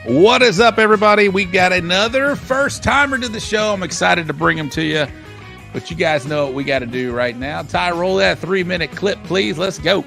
What is up, everybody? We got another first-timer to the show. I'm excited to bring him to you, but you guys know what we got to do right now. Ty, roll that 3-minute clip, please. Let's go.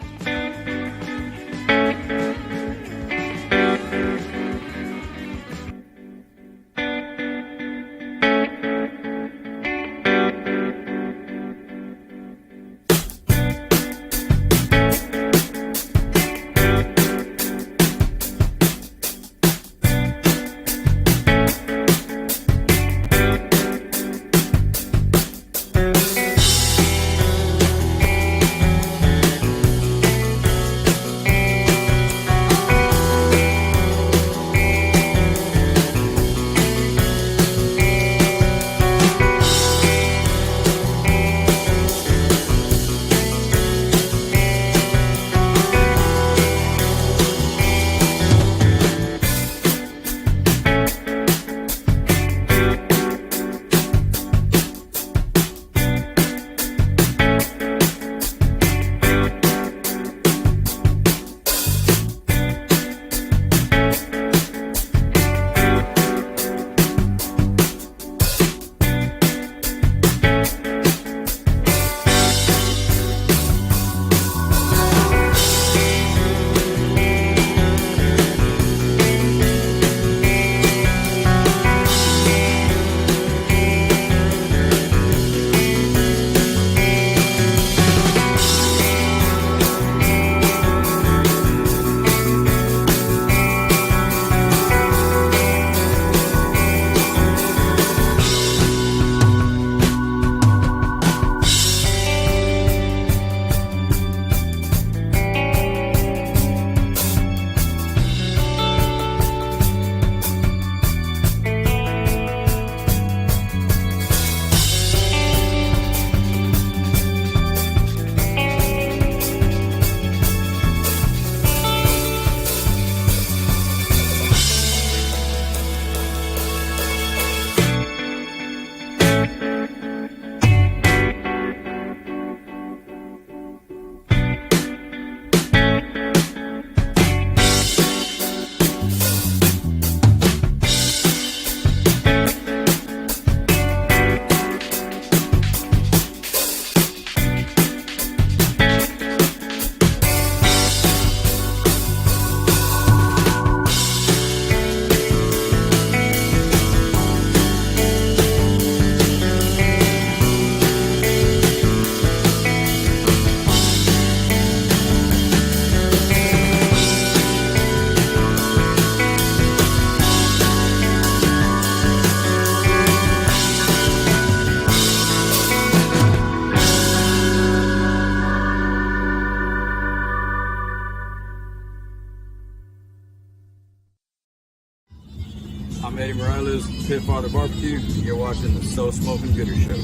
I'm Eddie Morales, Pit Father Barbecue. You're watching the Smoking Gooder Show.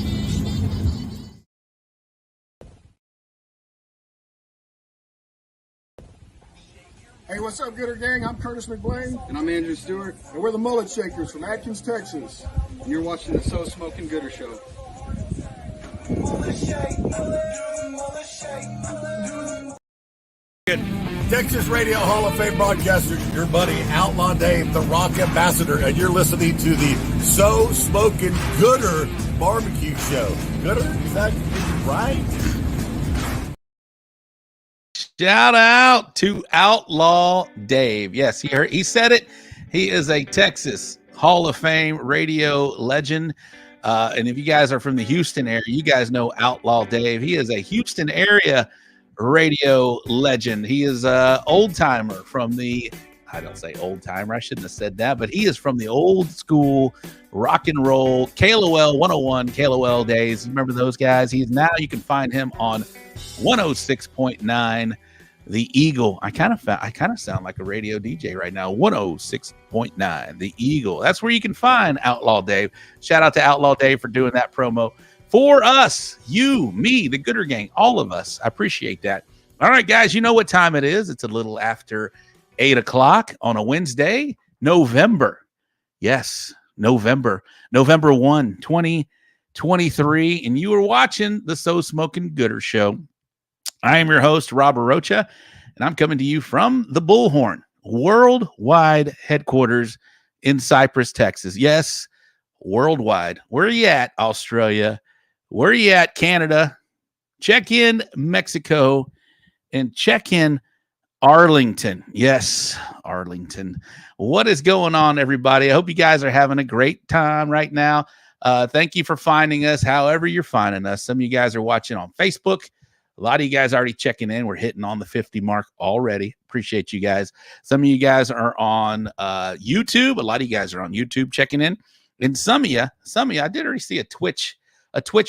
Hey, what's up, Gooder Gang? I'm Curtis McBlain. And I'm Andrew Stewart. And we're the Mullet Shakers from Atkins, Texas. And you're watching the Smoking Gooder Show. Texas Radio Hall of Fame broadcaster, your buddy Outlaw Dave, the Rock Ambassador, and you're listening to the Smoking Gooder Barbecue Show. Gooder, is that right? Shout out to Outlaw Dave. Yes, he said it. He is a Texas Hall of Fame radio legend. And if you guys are from the Houston area, you guys know Outlaw Dave. He is a Houston area radio legend. He is a old timer from the, I don't say old timer, I shouldn't have said that, but he is from the old school rock and roll KLOL 101 KLOL days. Remember those guys? You can find him on 106.9 The Eagle. I kind of sound like a radio DJ right now. 106.9 The Eagle. That's where you can find Outlaw Dave. Shout out to Outlaw Dave for doing that promo for us, you, me, the Gooder Gang, all of us. I appreciate that. All right, guys, you know what time it is. It's a little after 8 o'clock on a Wednesday, November. Yes, November 1, 2023. And you are watching the Smoking Gooder Show. I am your host, Rob Rocha, and I'm coming to you from the Bullhorn, worldwide headquarters in Cypress, Texas. Yes, worldwide. Where are you at, Australia? Where are you at, Canada? Check in Mexico and check in Arlington. Yes, Arlington. What is going on, everybody? I hope you guys are having a great time right now. Thank you for finding us, however you're finding us. Some of you guys are watching on Facebook. A lot of you guys are already checking in. We're hitting on the 50 mark already. Appreciate you guys. Some of you guys are on YouTube. A lot of you guys are on YouTube checking in. And some of you, I did already see a Twitch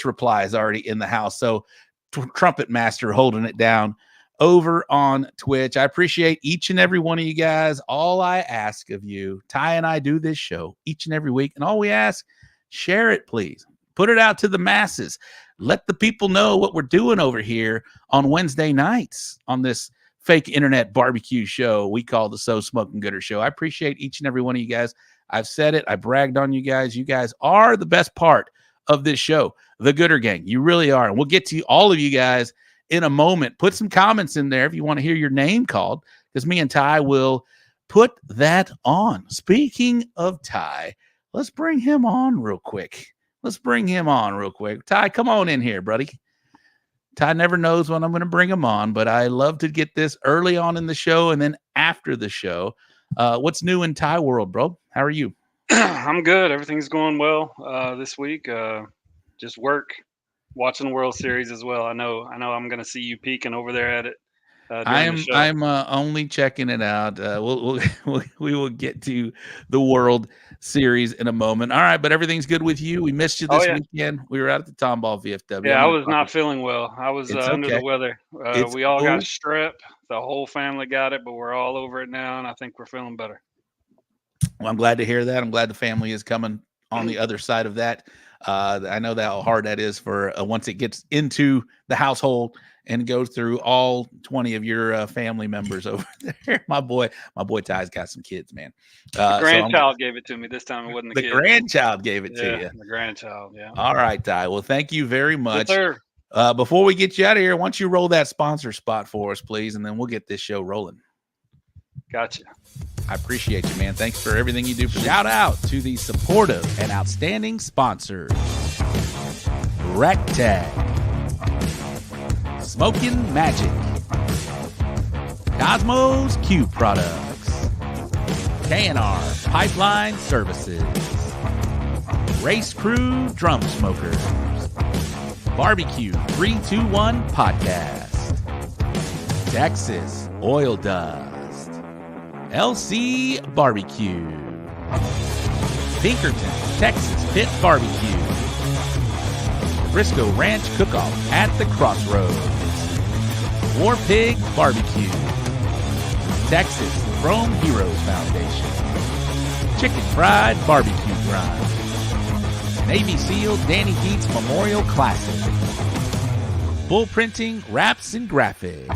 reply is already in the house. So Trumpet Master holding it down over on Twitch. I appreciate each and every one of you guys. All I ask of you, Ty and I do this show each and every week. And all we ask, share it, please. Put it out to the masses. Let the people know what we're doing over here on Wednesday nights on this fake internet barbecue show we call the So Smoking Gooder Show. I appreciate each and every one of you guys. I've said it. I bragged on you guys. You guys are the best part of this show, the Gooder Gang. You really are. And we'll get to all of you guys in a moment. Put some comments in there if you want to hear your name called, because me and Ty will put that on. Speaking of Ty, let's bring him on real quick. Ty, come on in here, buddy. Ty never knows when I'm going to bring him on, but I love to get this early on in the show and then after the show. What's new in Ty world, bro? How are you? I'm good. Everything's going well this week. Just work, watching the World Series as well. I know I'm going to see you peeking over there at it. I'm only checking it out. We will get to the World Series in a moment. All right, but everything's good with you. We missed you this weekend. We were out at the Tomball VFW. Yeah, I was not feeling well. I was under the weather. We all got strep. The whole family got it, but we're all over it now, and I think we're feeling better. Well, I'm glad to hear that. I'm glad the family is coming on the other side of that. I know how hard that is for once it gets into the household and goes through all 20 of your family members over there. My boy Ty's got some kids, man. The grandchild gave it to me this time. It wasn't the kid. Grandchild gave it to you. The grandchild, yeah. All right, Ty. Well, thank you very much. Yes, sir. Before we get you out of here, why don't you roll that sponsor spot for us, please, and then we'll get this show rolling. Gotcha. I appreciate you, man. Thanks for everything you do. Shout out to the supportive and outstanding sponsors. Rectag, Smoking Magic, Cosmos Q Products, KNR Pipeline Services, Race Crew Drum Smokers, Barbecue 321 Podcast, Texas Oil Dust, LC Barbecue, Pinkerton Texas Pit Barbecue, Frisco Ranch Cook-Off at the Crossroads, War Pig Barbecue, Texas Chrome Heroes Foundation, Chicken Fried Barbecue Grind, Navy SEAL Danny Dietz Memorial Classic, Bull Printing Wraps and Graphics,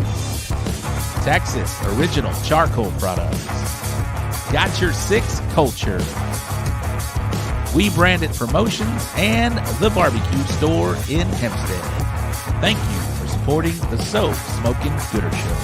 Texas Original Charcoal Products, Got Your Six Culture, We Branded Promotions, and The Barbecue Store in Hempstead. Thank you for supporting the So Smoking Gooder Show.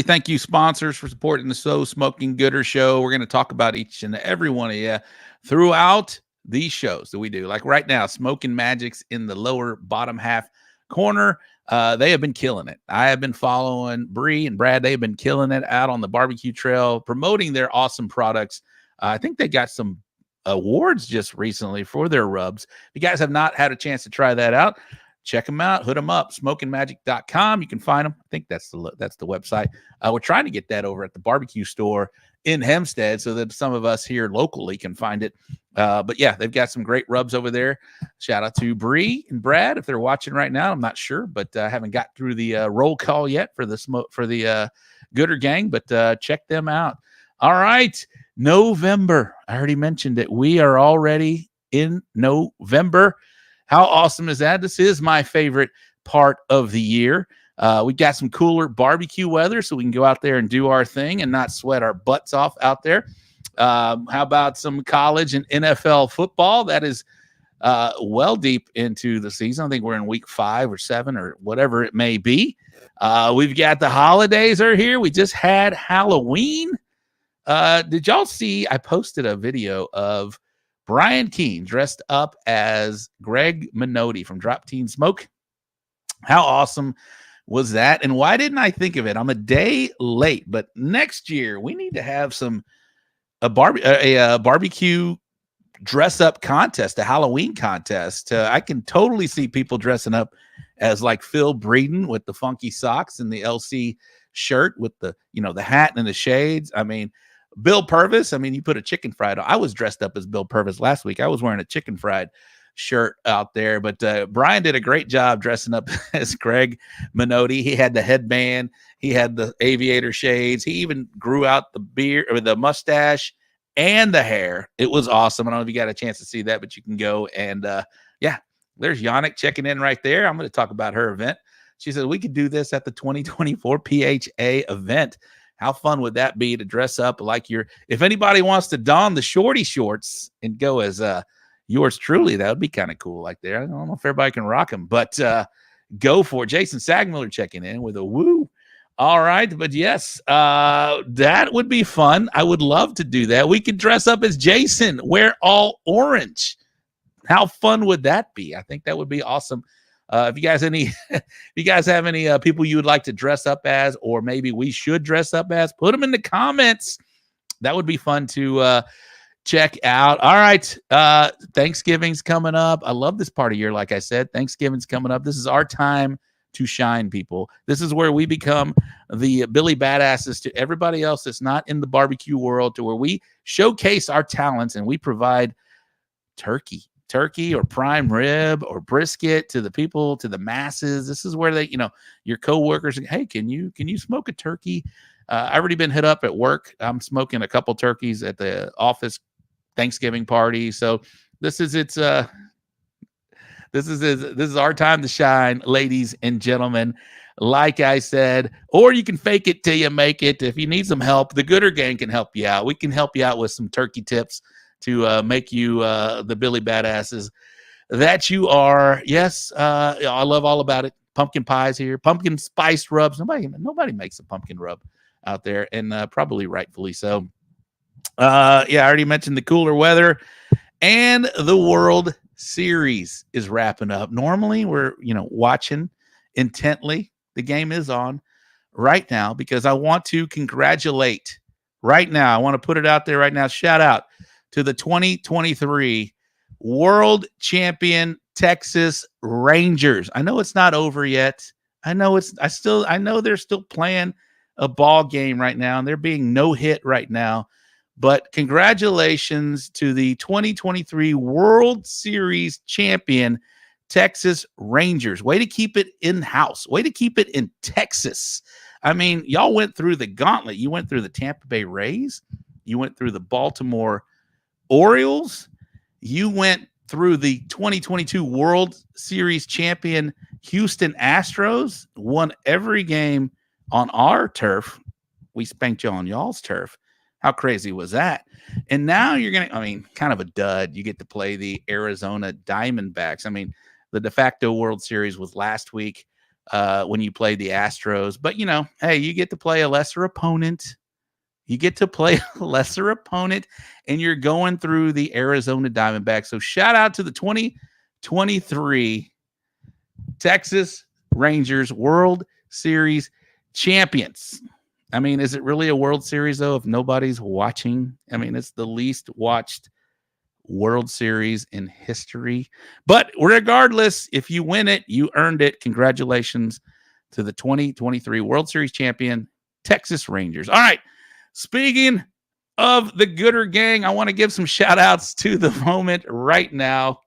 Thank you, sponsors, for supporting the So Smoking Gooder Show. We're going to talk about each and every one of you throughout these shows that we do. Like right now, Smoking Magic's in the lower bottom half corner. They have been killing it. I have been following Bree and Brad. They have been killing it out on the barbecue trail, promoting their awesome products. I think they got some awards just recently for their rubs. If you guys have not had a chance to try that out, check them out. Hood them up. SmokingMagic.com. You can find them. I think that's the website. We're trying to get that over at the barbecue store in Hempstead so that some of us here locally can find it. But yeah, they've got some great rubs over there. Shout out to Bree and Brad if they're watching right now. I'm not sure, but I haven't got through the roll call yet for the Gooder Gang, but check them out. All right, November. I already mentioned it. We are already in November. How awesome is that? This is my favorite part of the year. We got some cooler barbecue weather, so we can go out there and do our thing and not sweat our butts off out there. How about some college and NFL football? That is well deep into the season. I think we're in week 5 or 7 or whatever it may be. We've got the holidays are here. We just had Halloween. Did y'all see? I posted a video of Brian Keene dressed up as Greg Minotti from Drop Teen Smoke. How awesome was that? And why didn't I think of it? I'm a day late, but next year we need to have a barbecue dress up contest, a Halloween contest. I can totally see people dressing up as like Phil Breeden with the funky socks and the LC shirt with the hat and the shades. I mean, Bill Purvis. I mean, you put a chicken fried on. I was dressed up as Bill Purvis last week. I was wearing a chicken fried shirt out there, but Brian did a great job dressing up as Greg Minotti. He had the headband, he had the aviator shades, he even grew out the beard or the mustache and the hair. It was awesome. I don't know if you got a chance to see that, but you can go and there's Yannick checking in right there. I'm going to talk about her event. She said we could do this at the 2024 PHA event. How fun would that be to dress up like if anybody wants to don the shorty shorts and go as yours truly, that would be kind of cool. Like there, I don't know if everybody can rock them, but go for it. Jason Sagmiller checking in with a woo. All right, but yes, that would be fun. I would love to do that. We could dress up as Jason, wear all orange. How fun would that be? I think that would be awesome. If you guys have any people you would like to dress up as, or maybe we should dress up as, put them in the comments. That would be fun to check out. All right. Thanksgiving's coming up. I love this part of year. Like I said, Thanksgiving's coming up. This is our time to shine, people. This is where we become the Billy Badasses to everybody else that's not in the barbecue world, to where we showcase our talents and we provide turkey or prime rib or brisket to the people, to the masses. This is where your coworkers, hey, can you smoke a turkey? I've already been hit up at work. I'm smoking a couple turkeys at the office Thanksgiving party. So this is our time to shine, ladies and gentlemen. Like I said, or you can fake it till you make it. If you need some help, the Gooder Gang can help you out. We can help you out with some turkey tips to make you the Billy Badasses that you are. Yes, I love all about it. Pumpkin pies here, pumpkin spice rubs. Nobody makes a pumpkin rub out there, and probably rightfully so. I already mentioned the cooler weather, and the World Series is wrapping up. Normally, we're watching intently. The game is on right now because I want to congratulate right now. I want to put it out there right now. Shout out to the 2023 World Champion Texas Rangers. I know it's not over yet. I know they're still playing a ball game right now, and they're being no hit right now. But congratulations to the 2023 World Series champion Texas Rangers. Way to keep it in-house. Way to keep it in Texas. I mean, y'all went through the gauntlet. You went through the Tampa Bay Rays. You went through the Baltimore Orioles. You went through the 2022 World Series champion Houston Astros. Won every game on our turf. We spanked you on y'all's turf. How crazy was that? And now you're kind of a dud. You get to play the Arizona Diamondbacks. I mean, the de facto World Series was last week when you played the Astros. But, hey, you get to play a lesser opponent. And you're going through the Arizona Diamondbacks. So shout out to the 2023 Texas Rangers World Series champions. I mean, is it really a World Series, though, if nobody's watching? I mean, it's the least watched World Series in history. But regardless, if you win it, you earned it. Congratulations to the 2023 World Series champion, Texas Rangers. All right. Speaking of the Gooder Gang, I want to give some shout-outs to the moment right now.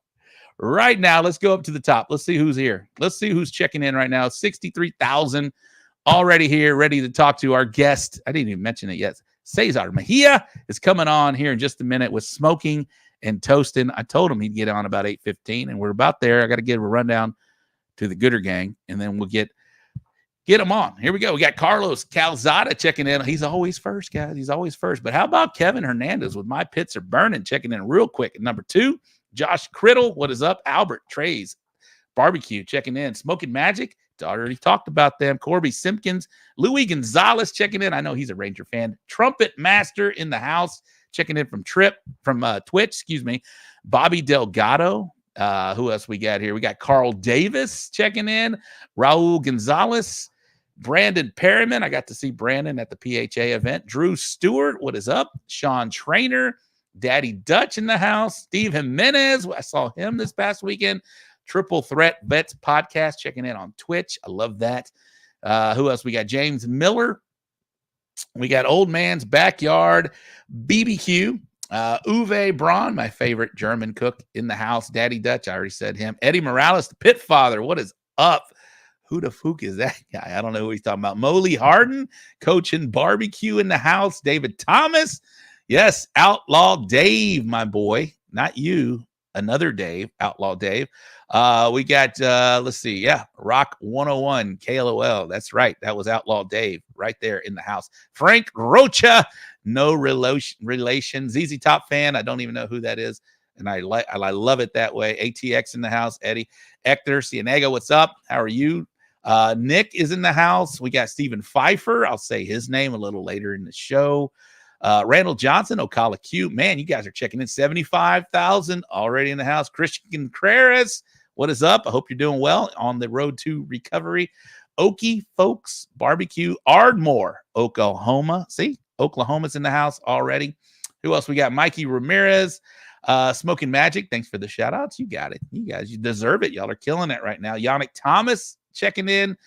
Right now, let's go up to the top. Let's see who's here. Let's see who's checking in right now. 63,000 already here, ready to talk to our guest. I didn't even mention it yet. Cesar Mejia is coming on here in just a minute with Smoking and Toasting. I told him he'd get on about 8:15, and we're about there. I got to give a rundown to the Gooder Gang, and then we'll get him on. Here we go. We got Carlos Calzada checking in. He's always first, guys. He's always first. But how about Kevin Hernandez with My Pits Are Burning checking in real quick at number 2? Josh Criddle, what is up? Albert Trays Barbecue checking in. Smoking Magic, already talked about them. Corby Simpkins, Louis Gonzalez checking in. I know he's a Ranger fan. Trumpet Master in the house checking in from Twitch, excuse me. Bobby Delgado. Who else we got here? We got Carl Davis checking in. Raul Gonzalez. Brandon Perriman. I got to see Brandon at the PHA event. Drew Stewart. What is up? Sean Trainer. Daddy Dutch in the house. Steve Jimenez. I saw him this past weekend. Triple Threat Vets Podcast checking in on Twitch. I love that. Who else? We got James Miller. We got Old Man's Backyard BBQ. Uwe Braun, my favorite German cook in the house. Daddy Dutch, I already said him. Eddie Morales, the Pit Father. What is up? Who the fuck is that guy? I don't know who he's talking about. Moley Harden, coaching barbecue in the house. David Thomas. Yes, Outlaw Dave, my boy. Not you. Another Dave, Outlaw Dave. We got, let's see. Yeah, Rock 101, KLOL. That's right. That was Outlaw Dave right there in the house. Frank Rocha, no relation. ZZ Top fan. I don't even know who that is. And I love it that way. ATX in the house. Eddie Ector, Cienega, what's up? How are you? Nick is in the house. We got Stephen Pfeiffer. I'll say his name a little later in the show. Randall Johnson, Ocala Q. Man, you guys are checking in. 75,000 already in the house. Christian Contreras, what is up? I hope you're doing well on the road to recovery. Okie Folks Barbecue, Ardmore, Oklahoma. See, Oklahoma's in the house already. Who else we got? Mikey Ramirez, Smoking Magic. Thanks for the shout outs. You got it. You guys, you deserve it. Y'all are killing it right now. Yannick Thomas checking in.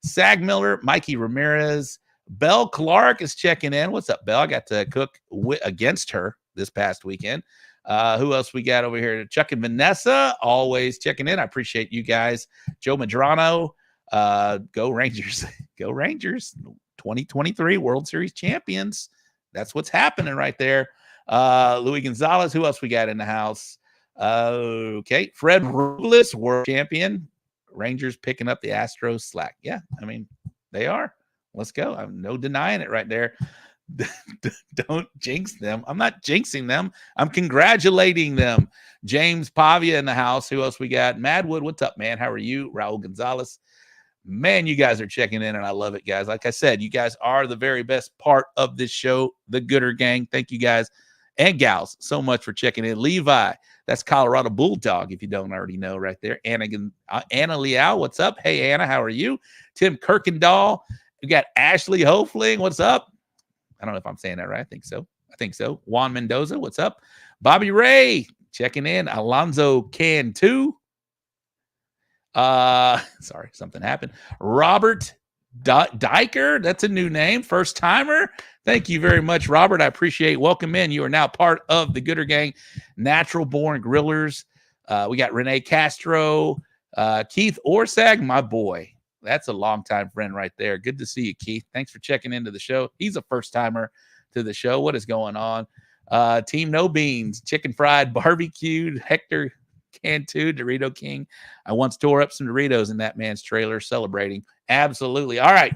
Sag Miller, Mikey Ramirez. Belle Clark is checking in. What's up, Belle? I got to cook against her this past weekend. Who else we got over here? Chuck and Vanessa, always checking in. I appreciate you guys. Joe Madrano, go Rangers. Go Rangers. 2023 World Series champions. That's what's happening right there. Louis Gonzalez. Who else we got in the house? Okay. Fred Robles, world champion. Rangers picking up the Astros slack. Yeah, I mean, they are. Let's go. I'm no denying it right there. Don't jinx them. I'm not jinxing them. I'm congratulating them. James Pavia in the house. Who else we got? Madwood, what's up, man? How are you? Raul Gonzalez. Man, you guys are checking in, and I love it, guys. Like I said, you guys are the very best part of this show, the Gooder Gang. Thank you guys and gals so much for checking in. Levi, that's Colorado Bulldog, if you don't already know right there. Anna Liao, what's up? Hey, Anna, how are you? Tim Kirkendall. We got Ashley Hofling. What's up? I don't know if I'm saying that right. I think so. Juan Mendoza. What's up? Bobby Ray checking in. Alonzo Cantu. Sorry, something happened. Robert Diker. That's a new name. First timer. Thank you very much, Robert. I appreciate it. Welcome in. You are now part of the Gooder Gang, Natural Born Grillers. We got Renee Castro, Keith Orsag, my boy. That's a longtime friend right there. Good to see you, Keith. Thanks for checking into the show. He's a first-timer to the show. What is going on? Team No Beans, Chicken Fried Barbecued, Hector Cantu, Dorito King. I once tore up some Doritos in that man's trailer celebrating. Absolutely. All right.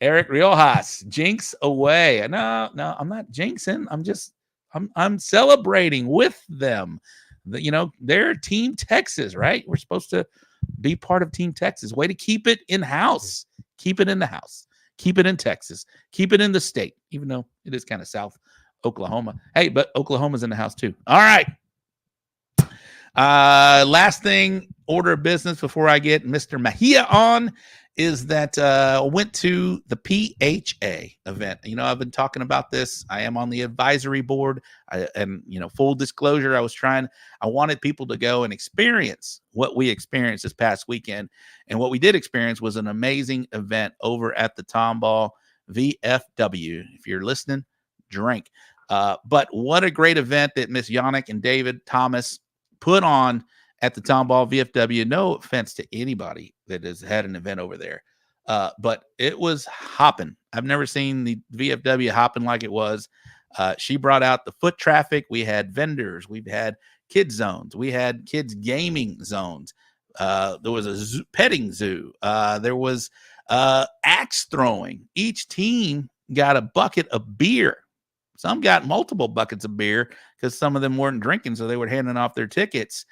Eric Riojas, jinx away. No, I'm not jinxing. I'm celebrating with them. They're Team Texas, right? We're supposed to be part of Team Texas. Way to keep it in-house. Keep it in the house. Keep it in Texas. Keep it in the state, even though it is kind of South Oklahoma. Hey, but Oklahoma's in the house too. All right. Last thing, order of business before I get Mr. Mejia on is that I went to the PHA event. I've been talking about this. I am on the advisory board. Full disclosure, I wanted people to go and experience what we experienced this past weekend. And what we did experience was an amazing event over at the Tomball VFW. If you're listening, drink. But what a great event that Miss Yannick and David Thomas put on at the Tomball VFW. No offense to anybody that has had an event over there. But it was hopping. I've never seen the VFW hopping like it was. She brought out the foot traffic. We had vendors. We've had kids zones. We had kids gaming zones. There was a petting zoo. There was axe throwing. Each team got a bucket of beer Some got multiple buckets of beer because some of them weren't drinking, so they were handing off their tickets.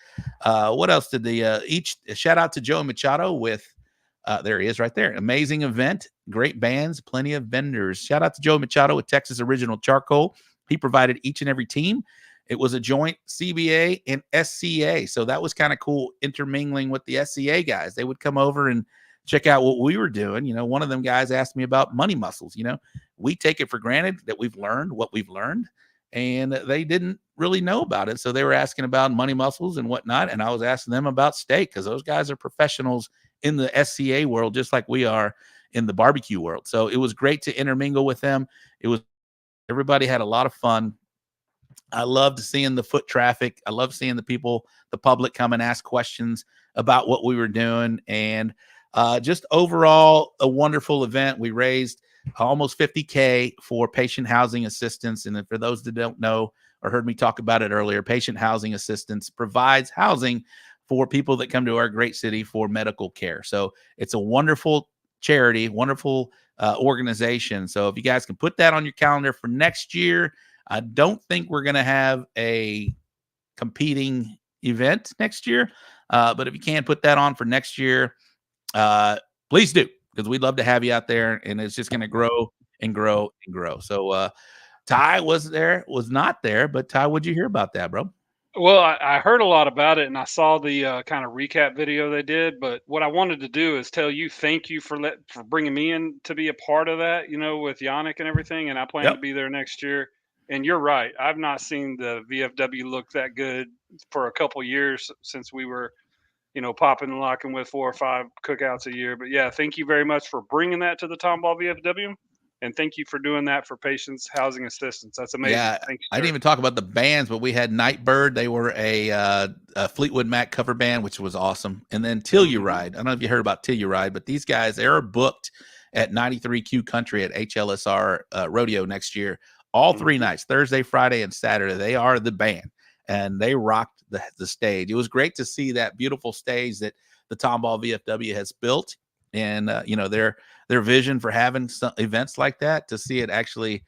What else did each shout out to Joe Machado with there he is right there. Amazing event, great bands, plenty of vendors. Shout out to Joe Machado with Texas Original Charcoal. He provided each and every team. It was a joint CBA and SCA. So that was kind of cool, intermingling with the SCA guys. They would come over and check out what we were doing. You know, one of them guys asked me about money muscles. You know, we take it for granted that we've learned what we've learned, and they didn't really know about it. So they were asking about money muscles and whatnot. And I was asking them about steak because those guys are professionals in the SCA world, just like we are in the barbecue world. So it was great to intermingle with them. Everybody had a lot of fun. I loved seeing the foot traffic. I love seeing the people, the public come and ask questions about what we were doing. And just overall, a wonderful event. We raised almost $50K for patient housing assistance. And for those that don't know or heard me talk about it earlier, patient housing assistance provides housing for people that come to our great city for medical care. So it's a wonderful charity, wonderful organization. So if you guys can put that on your calendar for next year, I don't think we're going to have a competing event next year. But if you can put that on for next year, please do, because we'd love to have you out there, and it's just going to grow and grow and grow. So Ty was not there, but Ty, what'd you hear about that, bro? Well, I heard a lot about it, and I saw the kind of recap video they did. But what I wanted to do is tell you thank you for bringing me in to be a part of that, you know, with Yannick and everything. And I plan to be there next year. And you're right. I've not seen the VFW look that good for a couple years since we were, you know, popping and locking with 4 or 5 cookouts a year. But yeah, thank you very much for bringing that to the Tomball VFW. And thank you for doing that for patients housing assistance. That's amazing. Yeah, Thank you, I didn't even talk about the bands, but we had Nightbird. They were a Fleetwood Mac cover band, which was awesome. And then Telluride. I don't know if you heard about Telluride, but these guys, they're booked at 93Q Country at HLSR Rodeo next year. All 3 nights, Thursday, Friday, and Saturday. They are the band, and they rocked the stage. It was great to see that beautiful stage that the Tomball VFW has built, and you know, their vision for having some events like that, to see it actually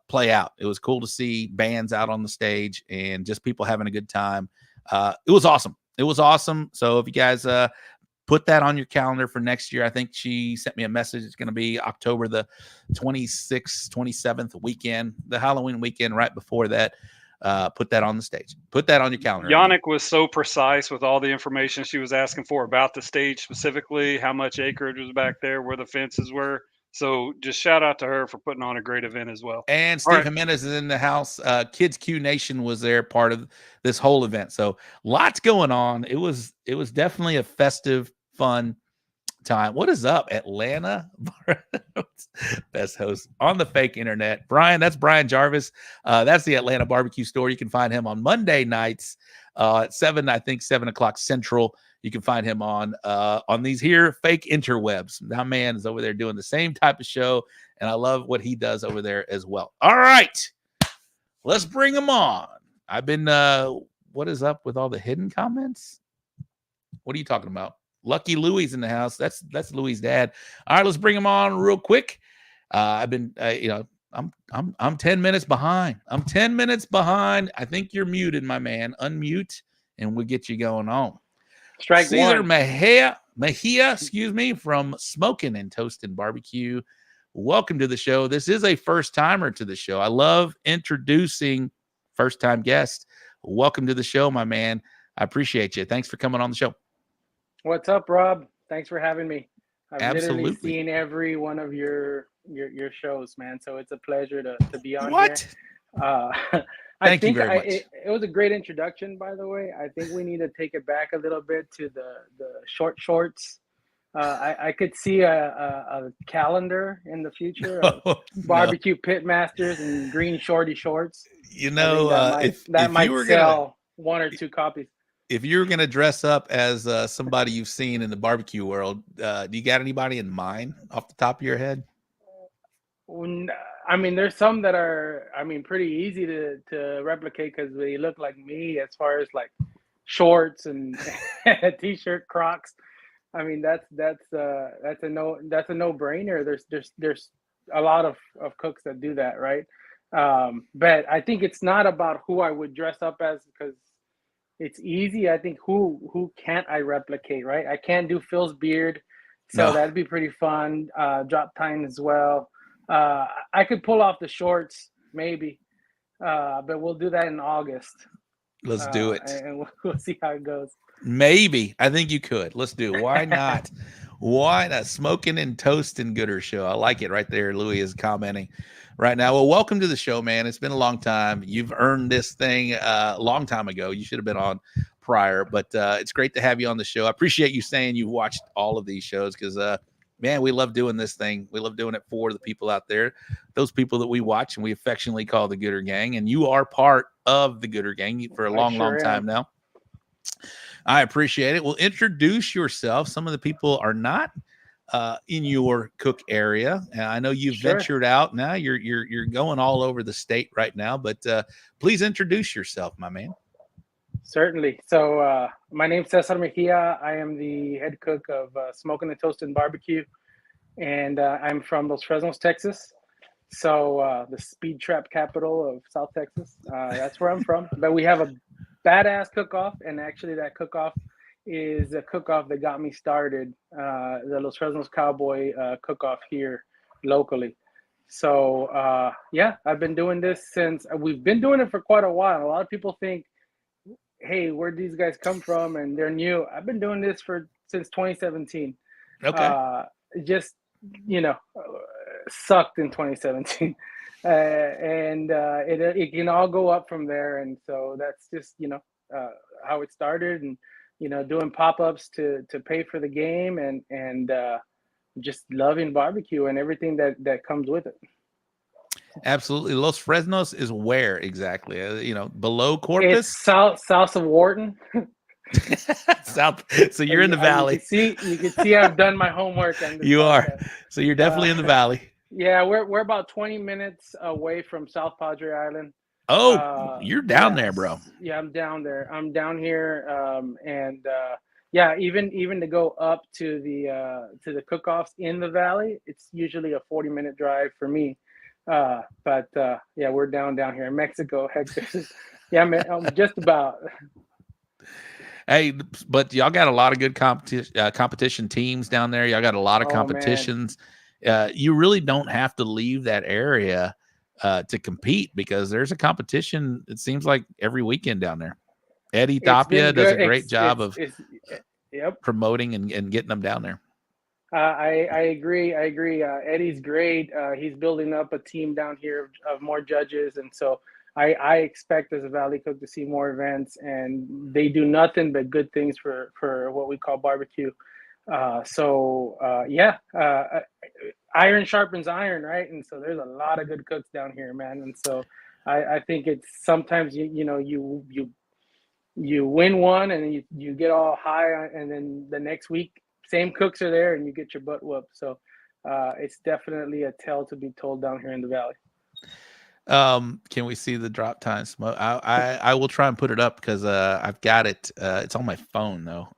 play out. It was cool to see bands out on the stage and just people having a good time. It was awesome. It was awesome. So if you guys put that on your calendar for next year, I think she sent me a message. It's going to be October the 26th, 27th weekend, the Halloween weekend right before that. Put that on the stage. Put that on your calendar. Yannick was so precise with all the information she was asking for about the stage specifically, how much acreage was back there, where the fences were. So just shout out to her for putting on a great event as well. And Steve Jimenez is in the house. Kids Q Nation was there, part of this whole event. So lots going on. It was definitely a festive, fun time. What is up, Atlanta? Best host on the fake internet. Brian, that's Brian Jarvis. That's the Atlanta barbecue store. You can find him on Monday nights at 7 o'clock Central. You can find him on these here fake interwebs. That man is over there doing the same type of show, and I love what he does over there as well. All right, let's bring him on. I've been what is up with all the hidden comments? What are you talking about? Lucky Louie's in the house. That's Louie's dad. All right, let's bring him on real quick. I've been, I'm 10 minutes behind. I'm 10 minutes behind. I think you're muted, my man. Unmute, and we'll get you going on. Strike Cesar one. Mejia, excuse me, from Smoking Toasting BBQ. Welcome to the show. This is a first timer to the show. I love introducing first time guests. Welcome to the show, my man. I appreciate you. Thanks for coming on the show. What's up, Rob? Thanks for having me. I've Absolutely. literally seen every one of your shows, man. So it's a pleasure to be on What? here. Thank you very much. It was a great introduction, by the way. I think we need to take it back a little bit to the short shorts. I could see a calendar in the future of barbecue pit masters and green shorty shorts. You know, that might sell 1 or 2 copies. If you're going to dress up as somebody you've seen in the barbecue world, do you got anybody in mind off the top of your head? I mean, there's some that are, pretty easy to replicate because they look like me as far as like shorts and t-shirt, Crocs. I mean, that's a no-brainer. There's a lot of cooks that do that, right? But I think it's not about who I would dress up as, because it's easy. I think who can't I replicate, right? I can't do Phil's beard, so No. that'd be pretty fun. Drop time as well. I could pull off the shorts maybe, but we'll do that in August. Let's do it. And we'll see how it goes. Maybe. I think you could. Let's do it. Why not? Why not? Smoking and Toasting Gooder show. I like it right there. Louis is commenting right now. Well, welcome to the show, man. It's been a long time. You've earned this thing a long time ago. You should have been on prior, but it's great to have you on the show. I appreciate you saying you watched all of these shows, because man, we love doing this thing. We love doing it for the people out there, those people that we watch and we affectionately call the Gooder Gang. And you are part of the Gooder Gang for a long time now. I appreciate it. Well, introduce yourself. Some of the people are not in your Cook area. I know you've ventured out now. You're going all over the state right now, but please introduce yourself, my man. Certainly. So my name's Cesar Mejia. I am the head cook of Smoking and Toasting BBQ, and I'm from Los Fresnos, Texas. So the speed trap capital of South Texas. That's where I'm from. But we have a badass cook-off, and actually that cook-off is a cook-off that got me started, the Los Fresnos Cowboy cook-off here locally. So yeah, I've been doing this since, we've been doing it for quite a while. A lot of people think, hey, where'd these guys come from? And they're new. I've been doing this since 2017. Okay. Just, sucked in 2017. And it can all go up from there. And so that's just, how it started, and, doing pop-ups to pay for the game, and just loving barbecue and everything that comes with it. Absolutely. Los Fresnos is where exactly? Below Corpus? It's south of Wharton. South. So you're in the valley. You can see I've done my homework. You are. So you're definitely in the valley. Yeah, we're about 20 minutes away from South Padre Island. Oh, you're down there, bro. Yeah, I'm down there. I'm down here, and yeah, even to go up to the cook-offs in the valley, it's usually a 40-minute drive for me. But yeah, we're down here in Mexico. Yeah, man, just about. Hey, but y'all got a lot of good competition teams down there. Y'all got a lot of competitions. You really don't have to leave that area to compete, because there's a competition, it seems like, every weekend down there. Eddie Tapia does a great job of promoting and getting them down there. I agree. Eddie's great. He's building up a team down here of more judges, and so I expect as a Valley Cook to see more events, and they do nothing but good things for what we call barbecue. Yeah, iron sharpens iron, right? And so there's a lot of good cooks down here, man. And so I think it's sometimes you win one and you get all high, and then the next week same cooks are there and you get your butt whooped. So it's definitely a tale to be told down here in the valley. Can we see the drop time smoke? I will try and put it up, because I've got it. It's on my phone though.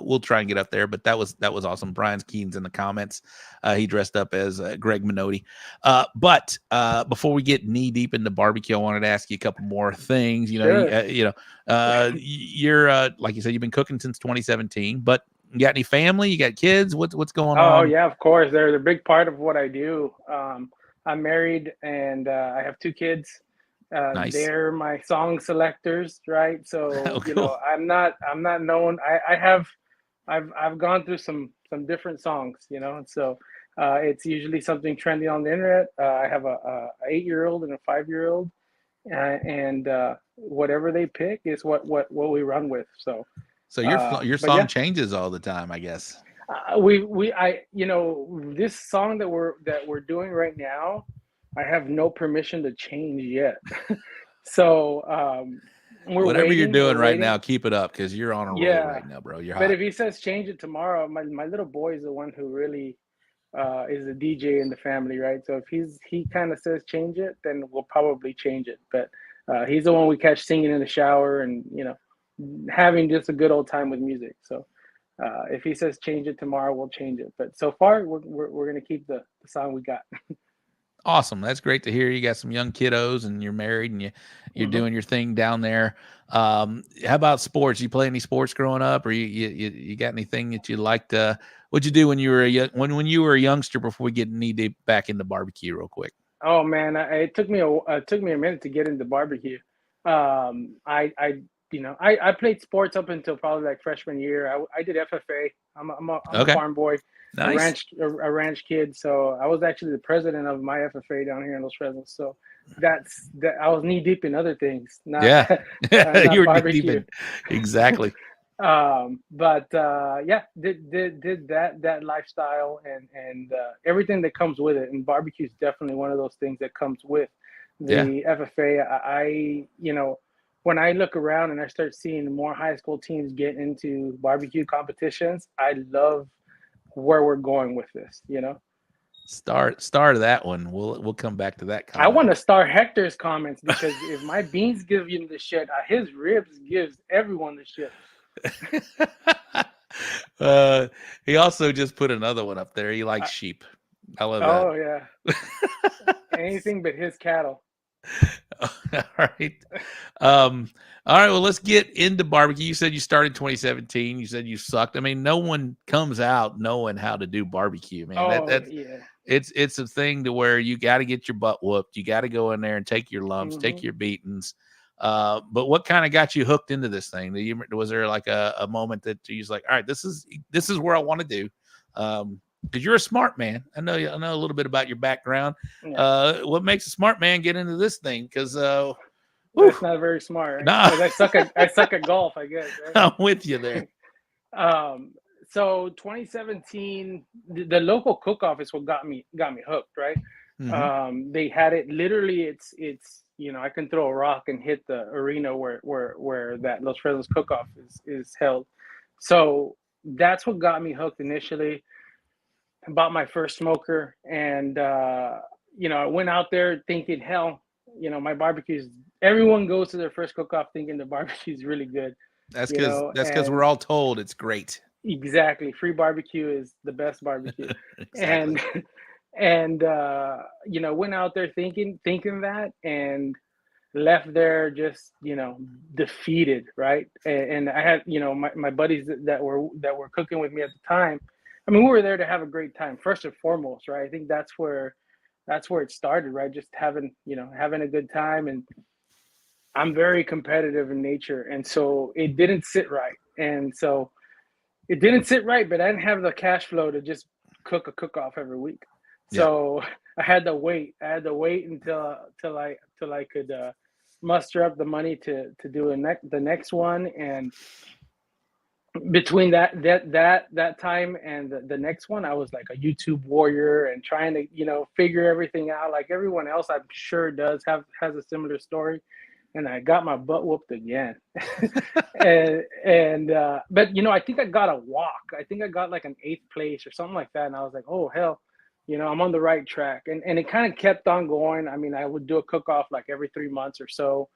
We'll try and get up there, but that was awesome. Brian Keen's in the comments. He dressed up as Greg Minotti. But before we get knee deep into barbecue, I wanted to ask you a couple more things. You're like you said, you've been cooking since 2017, but you got any family? You got kids? What's going on? Oh yeah, of course. They're a big part of what I do. I'm married, and I have 2 kids. Nice. They're my song selectors, right? So cool. I'm not known. I've gone through some different songs, and so it's usually something trending on the internet. I have a 8-year-old and a 5-year-old, and whatever they pick is what we run with. So your song changes all the time, I guess. This song that we're doing right now, I have no permission to change yet. So whatever you're doing right now, keep it up, because you're on a roll right now, bro. You're hot. But if he says change it tomorrow, my little boy is the one who really is the DJ in the family, right? So if he kind of says change it, then we'll probably change it. But he's the one we catch singing in the shower and having just a good old time with music. So if he says change it tomorrow, we'll change it. But so far, we're gonna keep the song we got. Awesome. That's great to hear. You got some young kiddos and you're married and you're doing your thing down there. How about sports? You play any sports growing up, or you got anything that you liked? What'd you do when you were when you were a youngster before we get knee deep back into barbecue real quick? Oh man, it took me a minute to get into barbecue. I played sports up until probably like freshman year. I did FFA. I'm a Okay. farm boy, Nice. a ranch kid. So I was actually the president of my FFA down here in Los Fresnos. So I was knee deep in other things, not Yeah. not You were knee deep barbecue. in exactly. Did that lifestyle and everything that comes with it, and barbecue is definitely one of those things that comes with the FFA. When I look around and I start seeing more high school teams get into barbecue competitions, I love where we're going with this. Start that one. We'll come back to that comment. I want to start Hector's comments, because if my beans give him the shit, his ribs gives everyone the shit. He also just put another one up there. He likes sheep. I love that. Oh yeah. Anything but his cattle. All right. All right. Well, let's get into barbecue. You said you started 2017. You said you sucked. I mean, no one comes out knowing how to do barbecue, man. Yeah. It's a thing to where you got to get your butt whooped. You got to go in there and take your lumps, take your beatings. But what kind of got you hooked into this thing? Was there like a moment that you was like, all right, this is where I want to do? Because you're a smart man. I know a little bit about your background. Yeah. What makes a smart man get into this thing? Because that's not very smart. Nah. I suck at golf, I guess. Right? I'm with you there. So 2017, the local cook-off is what got me hooked, right? Mm-hmm. They had it literally. It's I can throw a rock and hit the arena where that Los Fresnos cook-off is held. So that's what got me hooked initially. I bought my first smoker, and I went out there thinking, hell, my barbecues. Everyone goes to their first cook-off thinking the barbecue is really good. That's because we're all told it's great. Exactly, free barbecue is the best barbecue. Exactly. and went out there thinking that, and left there just defeated, right? And I had my buddies that were cooking with me at the time. I mean, we were there to have a great time, first and foremost, right? I think that's where it started, right? Just having a good time. And I'm very competitive in nature, and so it didn't sit right. But I didn't have the cash flow to just cook a cook-off every week. So I had to wait. Until I could muster up the money to do the next one. And between that time and the next one, I was like a YouTube warrior and trying to figure everything out, like everyone else I'm sure has a similar story. And I got my butt whooped again. But I think I got a walk. I think I got like an 8th place or something like that. And I was like, oh hell, I'm on the right track. And it kind of kept on going. I mean, I would do a cook-off like every 3 months or so.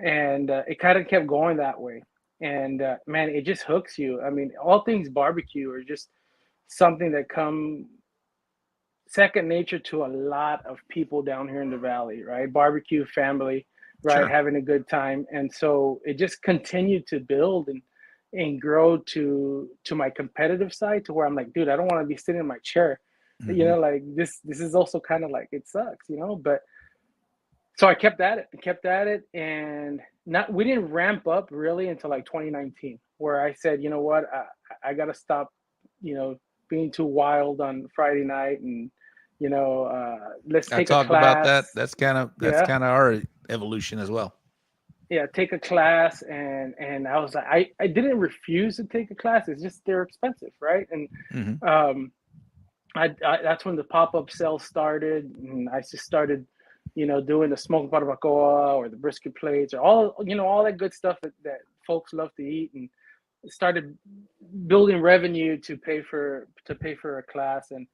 And it kind of kept going that way. And man, it just hooks you. I mean, all things barbecue are just something that come second nature to a lot of people down here in the valley, right? Barbecue family, right? Sure. Having a good time. And so it just continued to build and grow to my competitive side, to where I'm like, dude, I don't want to be sitting in my chair. Mm-hmm. Like this is also kind of like, it sucks, but so I kept at it, and we didn't ramp up really until like 2019, where I said, you know what, I got to stop, being too wild on Friday night, and let's take a class. About that. That's kind of our evolution as well. Yeah, take a class, and I was like, I didn't refuse to take a class. It's just they're expensive, right? And mm-hmm. That's when the pop-up sales started, and I just started, doing the smoked barbacoa or the brisket plates or all that good stuff that folks love to eat, and started building revenue to pay for a class. And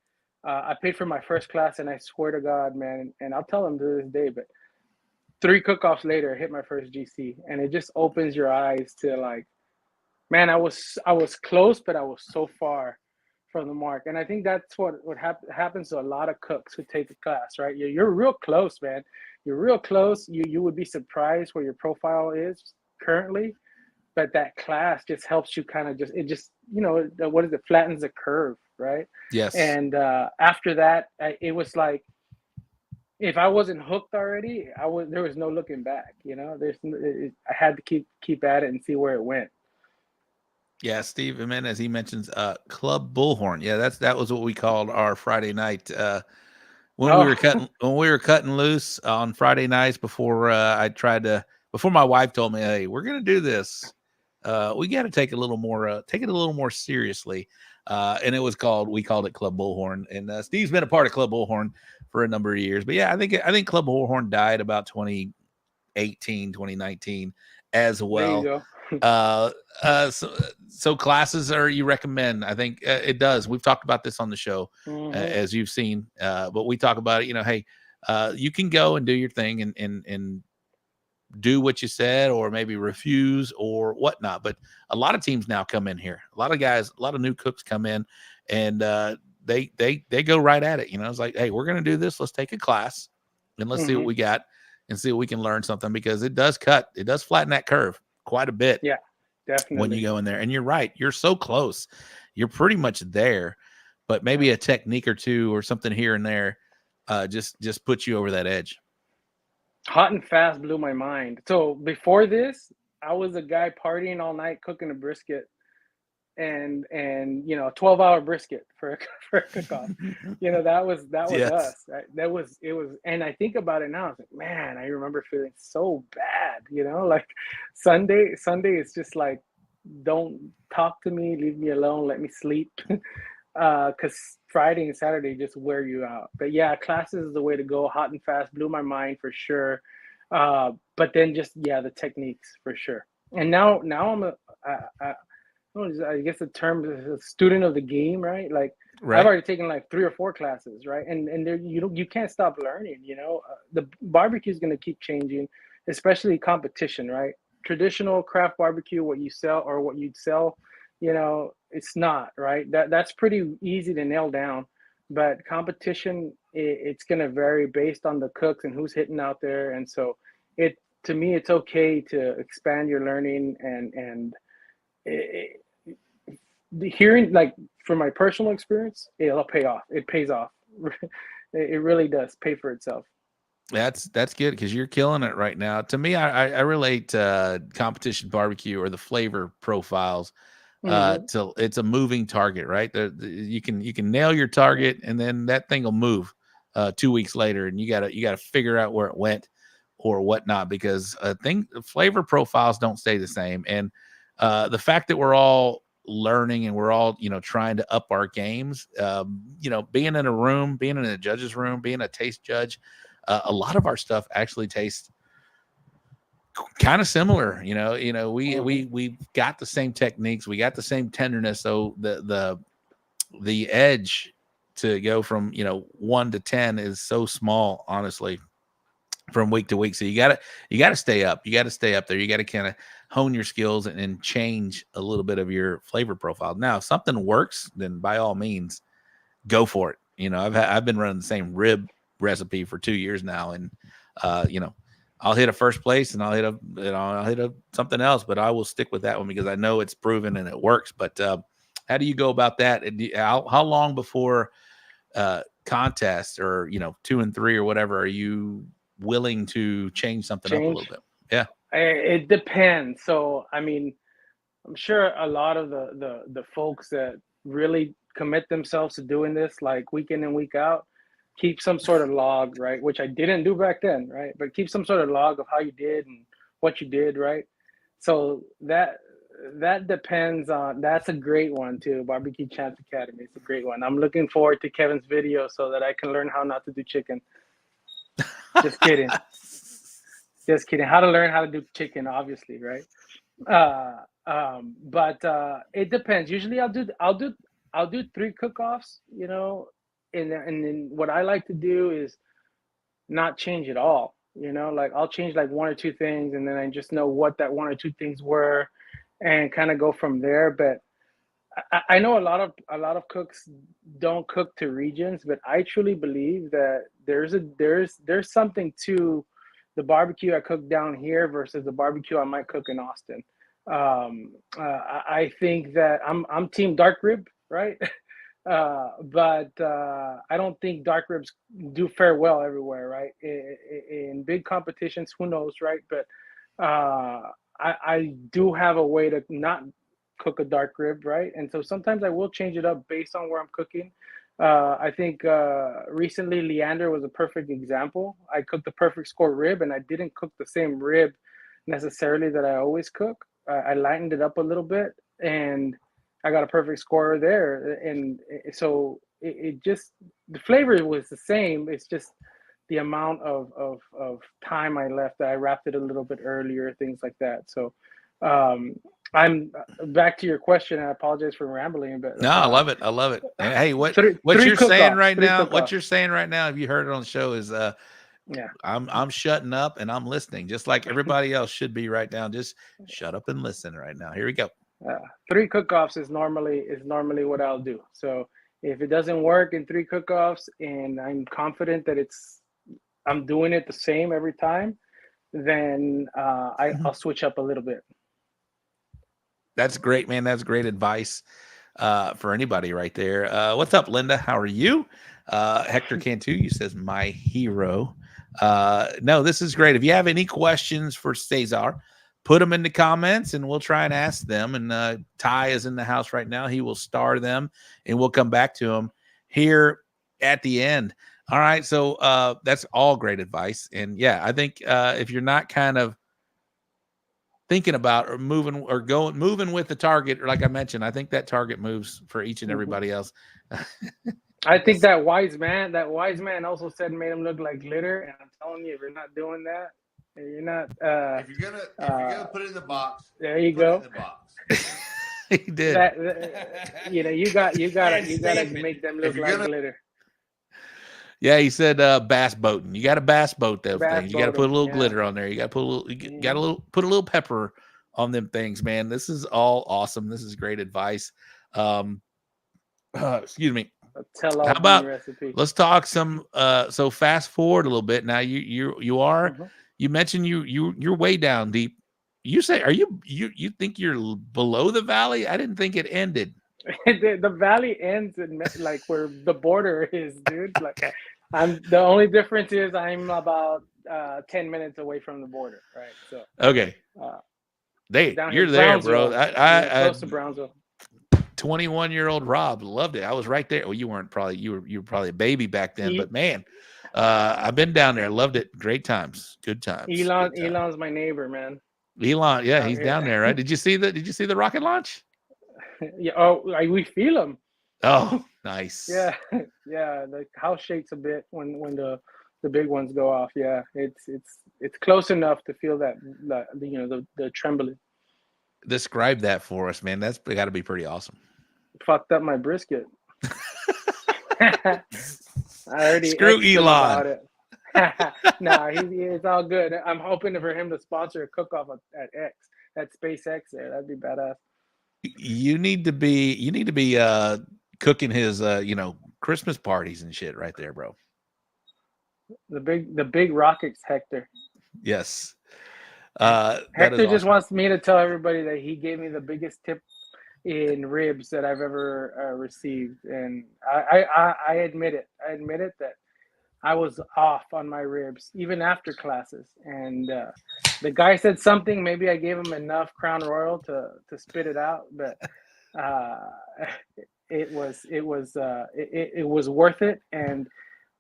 I paid for my first class, and I swear to God, man, and I'll tell them to this day, but 3 cook-offs later, I hit my first GC, and it just opens your eyes to like, man, I was close, but I was so far from the mark. And I think that's what happens to a lot of cooks who take the class, right? You're real close, man. You're real close. You would be surprised where your profile is currently, but that class just helps you kind of what is it, flattens the curve, right? Yes. And after that, it was like, if I wasn't hooked already, there was no looking back. I had to keep at it and see where it went. Yeah, Steve Jimenez, he mentions Club Bullhorn. Yeah, that was what we called our Friday night when we were cutting loose on Friday nights before my wife told me, hey, we're gonna do this. We got to take it a little more seriously. And we called it Club Bullhorn. And Steve's been a part of Club Bullhorn for a number of years. But yeah, I think Club Bullhorn died about 2018, 2019 as well. There you go. So classes you recommend? I think it does. We've talked about this on the show, as you've seen. But we talk about it. Hey, you can go and do your thing and do what you said, or maybe refuse or whatnot. But a lot of teams now come in here. A lot of new cooks come in, and they go right at it. It's like, hey, we're going to do this. Let's take a class and let's see what we got and see what we can learn something, because it does flatten that curve quite a bit. Yeah, definitely. When you go in there, and you're right, you're so close, you're pretty much there, but maybe a technique or two or something here and there just puts you over that edge. Hot and fast blew my mind. So before this, I was a guy partying all night, cooking a brisket, and 12-hour brisket for a cook-off. That was Yes. us. Right? It was, and I think about it now. I was like, man, I remember feeling so bad. Like Sunday is just like, don't talk to me, leave me alone, let me sleep. Because Friday and Saturday just wear you out. But yeah, classes is the way to go. Hot and fast blew my mind for sure. But then the techniques for sure. And now I'm I guess the term is a student of the game, right? Like I've already taken like 3 or 4 classes, right? And there, you can't stop learning. The barbecue is going to keep changing, especially competition, right? Traditional craft barbecue, what you sell or what you'd sell, it's not, right? That's pretty easy to nail down. But competition, it's going to vary based on the cooks and who's hitting out there. And so to me, it's okay to expand your learning and hearing, like from my personal experience, it'll pay off. It pays off. It really does pay for itself. That's good, because you're killing it right now. To me, I relate competition barbecue or the flavor profiles till it's a moving target, right? You can nail your target, and then that thing will move 2 weeks later, and you gotta figure out where it went or whatnot, because flavor profiles don't stay the same. And the fact that we're all learning and we're all trying to up our games, being in a room, being in a judge's room, being a taste judge, a lot of our stuff actually tastes kind of similar. We've got the same techniques, we got the same tenderness. So the edge to go from 1 to 10 is so small, honestly, from week to week. So you gotta stay up. You gotta stay up there. You gotta kind of hone your skills and change a little bit of your flavor profile. Now, if something works, then by all means, go for it. I've been running the same rib recipe for 2 years now, and I'll hit a first place and I'll hit a something else, but I will stick with that one because I know it's proven and it works. But how do you go about that? How long before contest or 2 and 3 or whatever are you willing to change something up a little bit? Yeah, it depends. So I mean, I'm sure a lot of the folks that really commit themselves to doing this, like week in and week out, keep some sort of log, right? Which I didn't do back then, right? But keep some sort of log of how you did and what you did, right? So that depends on. That's a great one too. Barbecue Champs Academy. It's a great one. I'm looking forward to Kevin's video so that I can learn how not to do chicken. Just kidding. Just kidding. How to learn how to do chicken, obviously, right? But it depends. Usually, I'll do 3 cook-offs. And then what I like to do is not change at all. Like I'll change like 1 or 2 things, and then I just know what that 1 or 2 things were, and kind of go from there. But I know a lot of cooks don't cook to regions, but I truly believe that there's something to the barbecue I cook down here versus the barbecue I might cook in Austin. I think that I'm team dark rib, right? But I don't think dark ribs do fare well everywhere, right? In big competitions, who knows, right? But I do have a way to not cook a dark rib, right? And so sometimes I will change it up based on where I'm cooking. I think recently Leander was a perfect example. I cooked the perfect score rib, and I didn't cook the same rib necessarily that I always cook. I lightened it up a little bit, and I got a perfect score there. And so it just, the flavor was the same. It's just the amount of time I left. That I wrapped it a little bit earlier, things like that. So I'm back to your question. I apologize for rambling, but no, I love it. I love it. And hey, what three you're saying cook-offs, right three now, cook-offs. what you're saying right now, if you heard it on the show, is Yeah. I'm shutting up and I'm listening, just like everybody else should be right now. Just shut up and listen right now. Here we go. 3 cook-offs is normally what I'll do. So if it doesn't work in 3 cook-offs, and I'm confident that I'm doing it the same every time, then I'll switch up a little bit. That's great, man. That's great advice for anybody right there. What's up, Linda? How are you? Hector Cantu, you says my hero. No, this is great. If you have any questions for Cesar, put them in the comments and we'll try and ask them. And Ty is in the house right now. He will star them and we'll come back to them here at the end. All right. So that's all great advice. And yeah, I think if you're not kind of thinking about or moving with the target, or like I mentioned, I think that target moves for each and everybody else. I think that wise man also said made him look like glitter. And I'm telling you, if you're not doing that, you're not. If you're gonna put it in the box, there you go. Put it in the box. He did. You gotta make them look like glitter. Yeah, he said bass boating. You got to bass boat those things. You got to put a little yeah. glitter on there. You got to put a little, put a little pepper on them things, man. This is all awesome. This is great advice. Excuse me. How about recipe. Let's talk some. So fast forward a little bit. Now you are. Mm-hmm. You mentioned you're way down deep. You say, are you think you're below the valley? I didn't think it ended. The valley ends in like where the border is, dude. Like the only difference is I'm about 10 minutes away from the border, right? So okay, you're there, bro. I close to Brownsville. 21-year-old Rob loved it. I was right there. Well, you weren't probably you were probably a baby back then, but man, I've been down there. Loved it. Great times. Good times. Elon's my neighbor, man. Elon, yeah, he's down there, right? Did you see the rocket launch? Yeah. Oh, we feel them. Oh, nice. Yeah. The house shakes a bit when the big ones go off. Yeah, it's close enough to feel that the trembling. Describe that for us, man. That's got to be pretty awesome. Fucked up my brisket. I already screw Elon. About it. Nah, it's all good. I'm hoping for him to sponsor a cook-off at SpaceX there. That'd be badass. You need to be cooking his Christmas parties and shit right there, bro. The big rockets, Hector. Yes. Hector just wants me to tell everybody that he gave me the biggest tip in ribs that I've ever received, and I admit it. I admit it that I was off on my ribs even after classes, and the guy said something. Maybe I gave him enough Crown Royal to spit it out, but it was worth it, and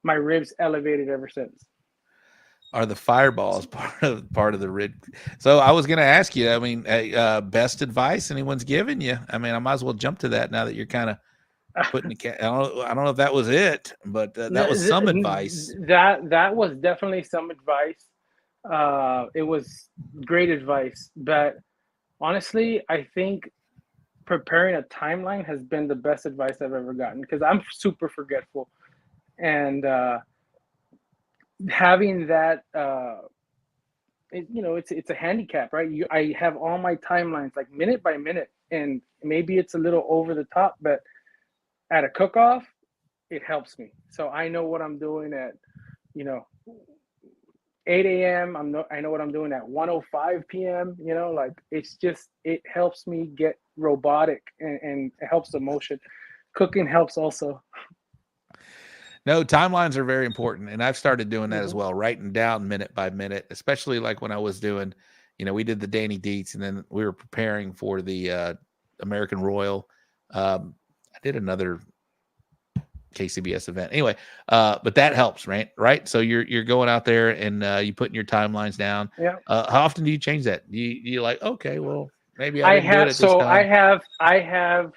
my ribs elevated ever since. Are the fireballs part of the rib? So I was going to ask you. I mean, best advice anyone's given you? I mean, I might as well jump to that now that you're kind of putting the I don't know if that was it, but that was some advice. That was definitely some advice. It was great advice, but honestly, I think preparing a timeline has been the best advice I've ever gotten, because I'm super forgetful, and having that it's a handicap, right? I have all my timelines like minute by minute, and maybe it's a little over the top, but at a cook-off, it helps me. So I know what I'm doing at, 8 a.m. I know what I'm doing at 1:05 p.m. Like it helps me get robotic and it helps the motion. Cooking helps also. No, timelines are very important, and I've started doing that as Mm-hmm. well, writing down minute by minute, especially like when I was doing, we did the Danny Dietz, and then we were preparing for the American Royal. I did another KCBS event anyway, but that helps, right? So you're going out there and you putting your timelines down. Yeah. How often do you change that? You like, okay, well, maybe I I didn't do it have at this time.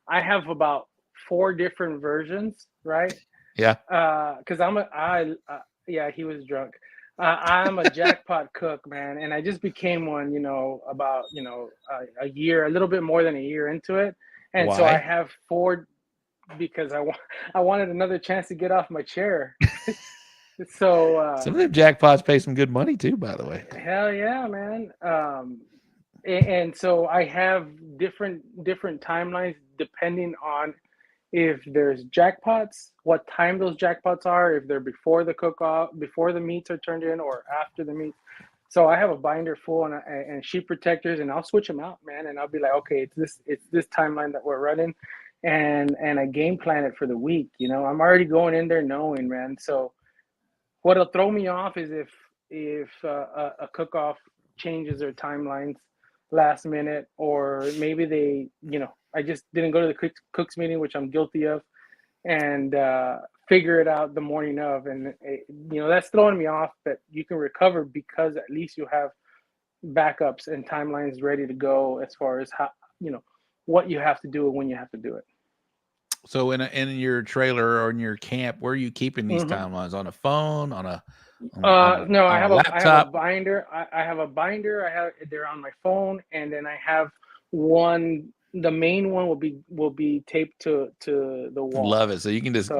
I have about 4 different versions, right? Yeah. Because yeah, he was drunk. I'm a jackpot cook, man, and I just became one, about a year, a little bit more than a year into it, and so I Why? have 4 because I wanted another chance to get off my chair. So Some of them jackpots pay some good money too, by the way. hell yeah, man. And so I have different timelines depending on if there's jackpots, what time those jackpots are, if they're before the cook-off, before the meats are turned in, or after the meats. So I have a binder full and sheet protectors, and I'll switch them out, man. And I'll be like, okay, it's this timeline that we're running, and I game plan it for the week. I'm already going in there knowing, man. So what'll throw me off is if a cook-off changes their timelines last minute, or maybe they, I just didn't go to the cooks meeting, which I'm guilty of, and figure it out the morning of, and that's throwing me off. But you can recover because at least you have backups and timelines ready to go as far as how what you have to do and when you have to do it. So in your trailer or in your camp, where are you keeping these timelines? On a phone? No, I have laptop? a binder. I have a binder. They're on my phone, and then I have one. The main one will be taped to the wall. Love it. So you can just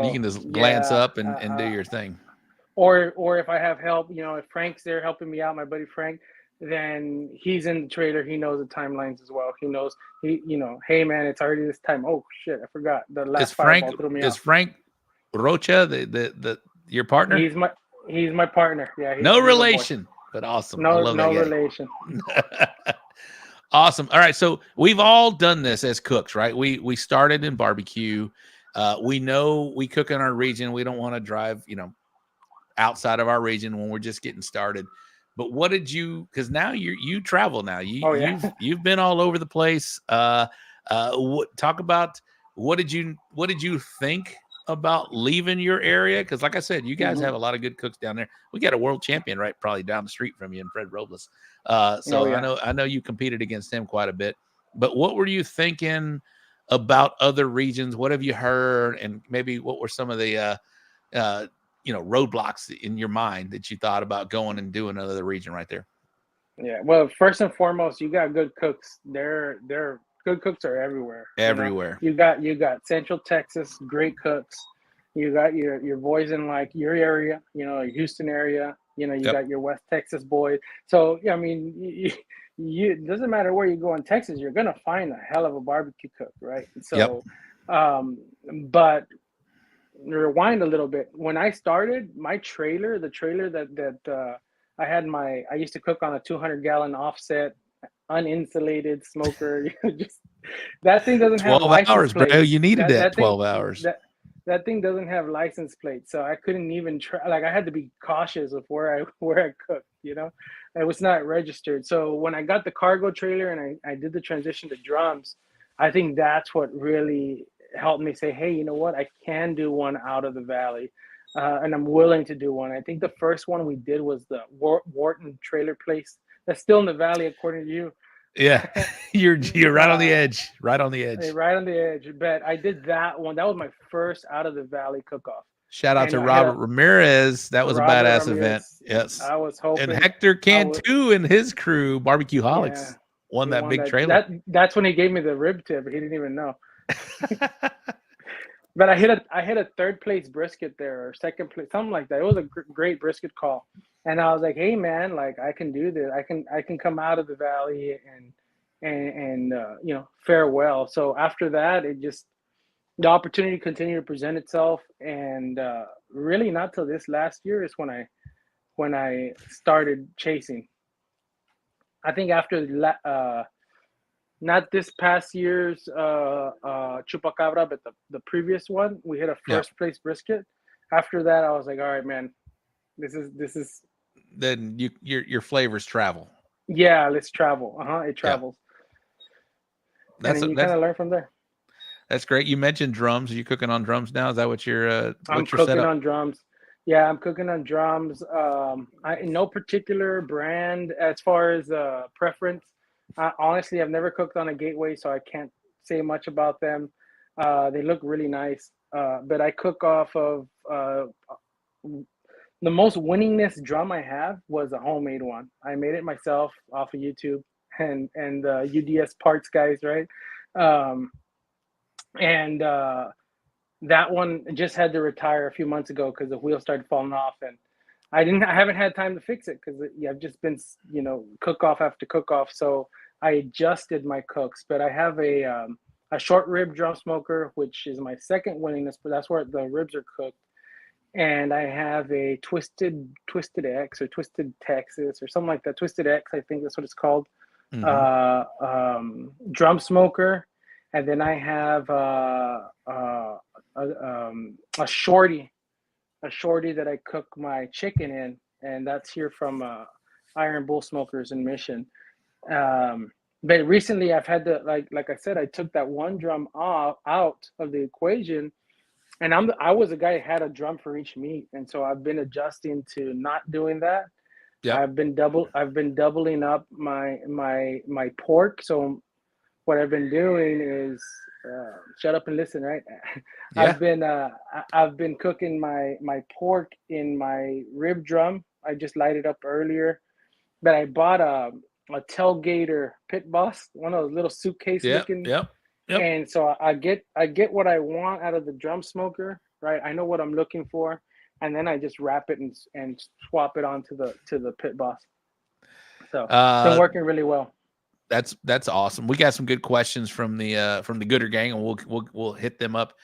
glance up and do your thing. Or if I have help, if Frank's there helping me out, my buddy Frank, then he's in the trailer. He knows the timelines as well. He knows hey man, it's already this time. Oh shit, I forgot. The last fireball threw me off. Is Frank Rocha the your partner? He's my partner. Yeah. No relation, but awesome. No relation. Awesome. All right. So we've all done this as cooks, right? We started in barbecue. We know we cook in our region. We don't want to drive, outside of our region when we're just getting started. But what did you? Because now you travel now. You've been all over the place. Talk about what did you think about leaving your area? Because like I said, you guys have a lot of good cooks down there. We got a world champion right probably down the street from you in Fred Robles. I know you competed against him quite a bit. But what were you thinking about other regions? What have you heard? And maybe what were some of the roadblocks in your mind that you thought about going and doing another region right there? Yeah. Well, first and foremost, you got good cooks. They're good cooks are everywhere. Everywhere. You got Central Texas, great cooks. You got your boys in like your area, your Houston area. You got your West Texas boys. So I mean, it doesn't matter where you go in Texas, you're gonna find a hell of a barbecue cook, right? So, but rewind a little bit. When I started, my trailer, the trailer that I used to cook on a 200-gallon offset, uninsulated smoker. Just that thing doesn't have 12 hours, bro. You needed that 12 hours. That thing doesn't have license plates, so I couldn't even try. Like I had to be cautious of where I cooked. It was not registered. So when I got the cargo trailer and I did the transition to drums, I think that's what really helped me say, hey, you know what? I can do one out of the valley, and I'm willing to do one. I think the first one we did was the Wharton trailer place. That's still in the valley, according to you. Yeah, you're right on the edge. Right on the edge. Right on the edge. But I did that one. That was my first out of the valley cook-off. Shout out to Robert Ramirez. That was a badass event. Yes. I was hoping. And Hector Cantu and his crew, Barbecue Holics, won that big trailer. That's when he gave me the rib tip. He didn't even know. But I hit a third place brisket there, or second place, something like that. It was a great brisket call, and I was like, "Hey man, like I can do this. I can come out of the valley and farewell. So after that, the opportunity continued to present itself, and really not till this last year is when I started chasing. I think after not this past year's chupacabra, but the previous one, we hit a first place brisket. After that, I was like, all right, man, this is. Then your flavors travel. Yeah, let's travel. It travels. Yeah. And then you kind of learn from there. That's great. You mentioned drums. Are you cooking on drums now? Is that what you're? I'm cooking on drums. Yeah, I'm cooking on drums. No particular brand as far as preference. Honestly, I've never cooked on a Gateway, so I can't say much about them. They look really nice, but I cook off of the most winningest drum I have was a homemade one. I made it myself off of YouTube and UDS parts guys, right? That one just had to retire a few months ago because the wheel started falling off, and I haven't had time to fix it because I've just been cook off after cook off. So I adjusted my cooks, but I have a short rib drum smoker, which is my second winningest, but that's where the ribs are cooked. And I have a twisted X or twisted Texas or something like that. Twisted X, I think that's what it's called. Drum smoker. And then I have a shorty that I cook my chicken in, and that's here from Iron Bull Smokers in Mission. But recently I've had to, like I said, I took that one drum out of the equation, and I was a guy who had a drum for each meat, and so I've been adjusting to not doing that. Yeah, I've been doubling up my pork. So what I've been doing is shut up and listen, right? Yeah. I've been cooking my pork in my rib drum. I just lighted up earlier, but I bought a tailgater pit boss, one of those little suitcase looking. Yep. And so I get what I want out of the drum smoker, right? I know what I'm looking for, and then I just wrap it and swap it onto the pit boss. So it's been working really well. That's awesome. We got some good questions from the Gooder gang, and we'll hit them up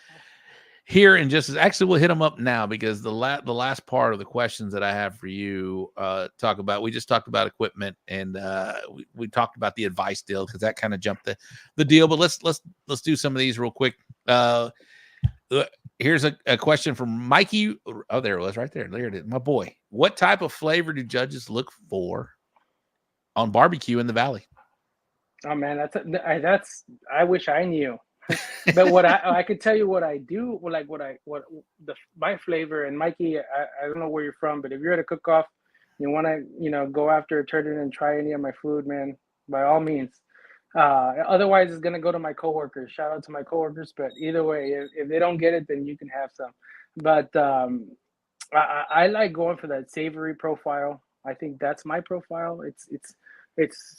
here in just actually we'll hit them up now, because the last part of the questions that I have for you we just talked about equipment, and we talked about the advice deal because that kind of jumped the deal. But let's do some of these real quick. Here's a question from Mikey. Oh, there it was right there. There it is, my boy. What type of flavor do judges look for on barbecue in the Valley? Oh man, I wish I knew. But what I could tell you what I do, like my flavor. And Mikey, I don't know where you're from, but if you're at a cook-off, you want to go after a turn and try any of my food, man, by all means. Otherwise, it's gonna go to my coworkers. Shout out to my coworkers. But either way, if they don't get it, then you can have some. But I like going for that savory profile. I think that's my profile. It's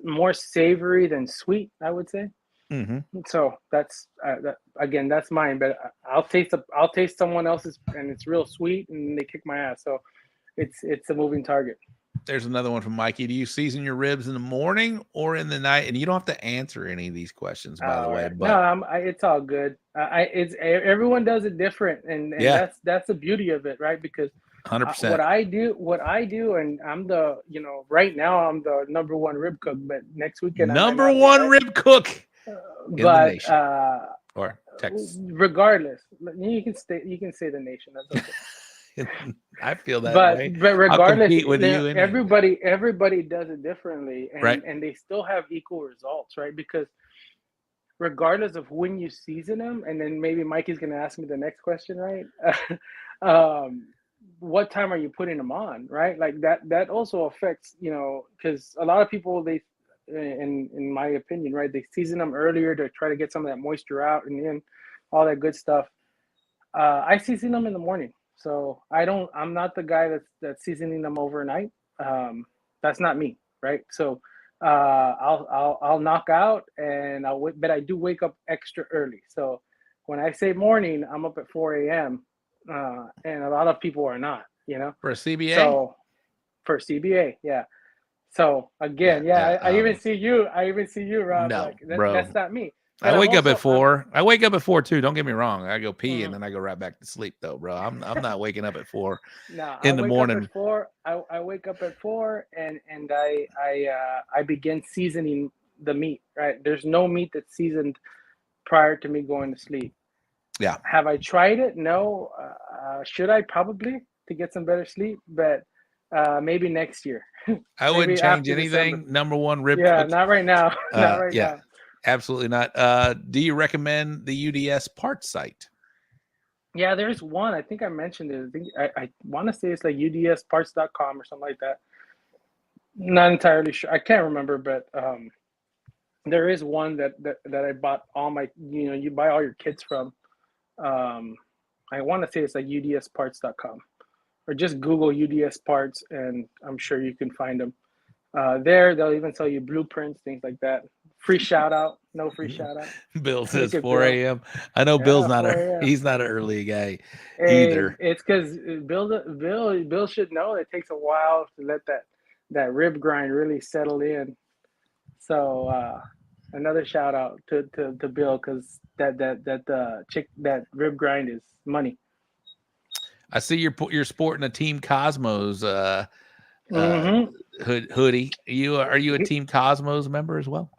more savory than sweet, I would say. So that's again, that's mine. But I'll taste someone else's, and it's real sweet, and they kick my ass. So it's a moving target. There's another one from Mikey. Do you season your ribs in the morning or in the night? And you don't have to answer any of these questions, by the way. But no, it's all good. Everyone does it different, and that's the beauty of it, right? Because 100%. What I do, and I'm the right now I'm the number one rib cook, but next weekend number one rib cook in the nation or Texas. Regardless, you can say the nation. That's okay. I feel that way. But regardless, with you everybody does it differently, and, right. And they still have equal results, right? Because regardless of when you season them, and then maybe Mikey's going to ask me the next question, right? What time are you putting them on, right? Like that also affects, because a lot of people, they, in my opinion, right, they season them earlier to try to get some of that moisture out and then all that good stuff. I season them in the morning. So I'm not the guy that's seasoning them overnight. That's not me, right? So I'll knock out, and but I do wake up extra early. So when I say morning, I'm up at 4 a.m. And a lot of people are not, For a CBA? So for CBA, yeah. So again, I even see you. I even see you, Rob. No, Like bro. that's not me. I But wake up at 4. I wake up at 4 too. Don't get me wrong. I go pee and then I go right back to sleep though, bro. I'm not waking up at 4 in the morning. Up at 4. I wake up at 4 and I begin seasoning the meat. Right. There's no meat that's seasoned prior to me going to sleep. Yeah. Have I tried it? No. Should I? Probably, to get some better sleep, but maybe next year. I wouldn't change anything. December. Number one rib. Yeah, cook. not right now. Not right now. Absolutely not. Do you recommend the UDS parts site? Yeah, there's one. I think I mentioned it. I want to say it's like udsparts.com or something like that. Not entirely sure. I can't remember, but there is one that I bought all my, you buy all your kits from. I want to say it's like udsparts.com, or just Google UDS parts and I'm sure you can find them. There, they'll even sell you blueprints, things like that. Free shout out. No free shout out. Bill says 4 a.m. I know Bill's not he's not an early guy either. It's because Bill should know it takes a while to let that rib grind really settle in. So another shout out to Bill, because that rib grind is money. I see you're sporting a Team Cosmos hoodie. Are you a Team Cosmos member as well?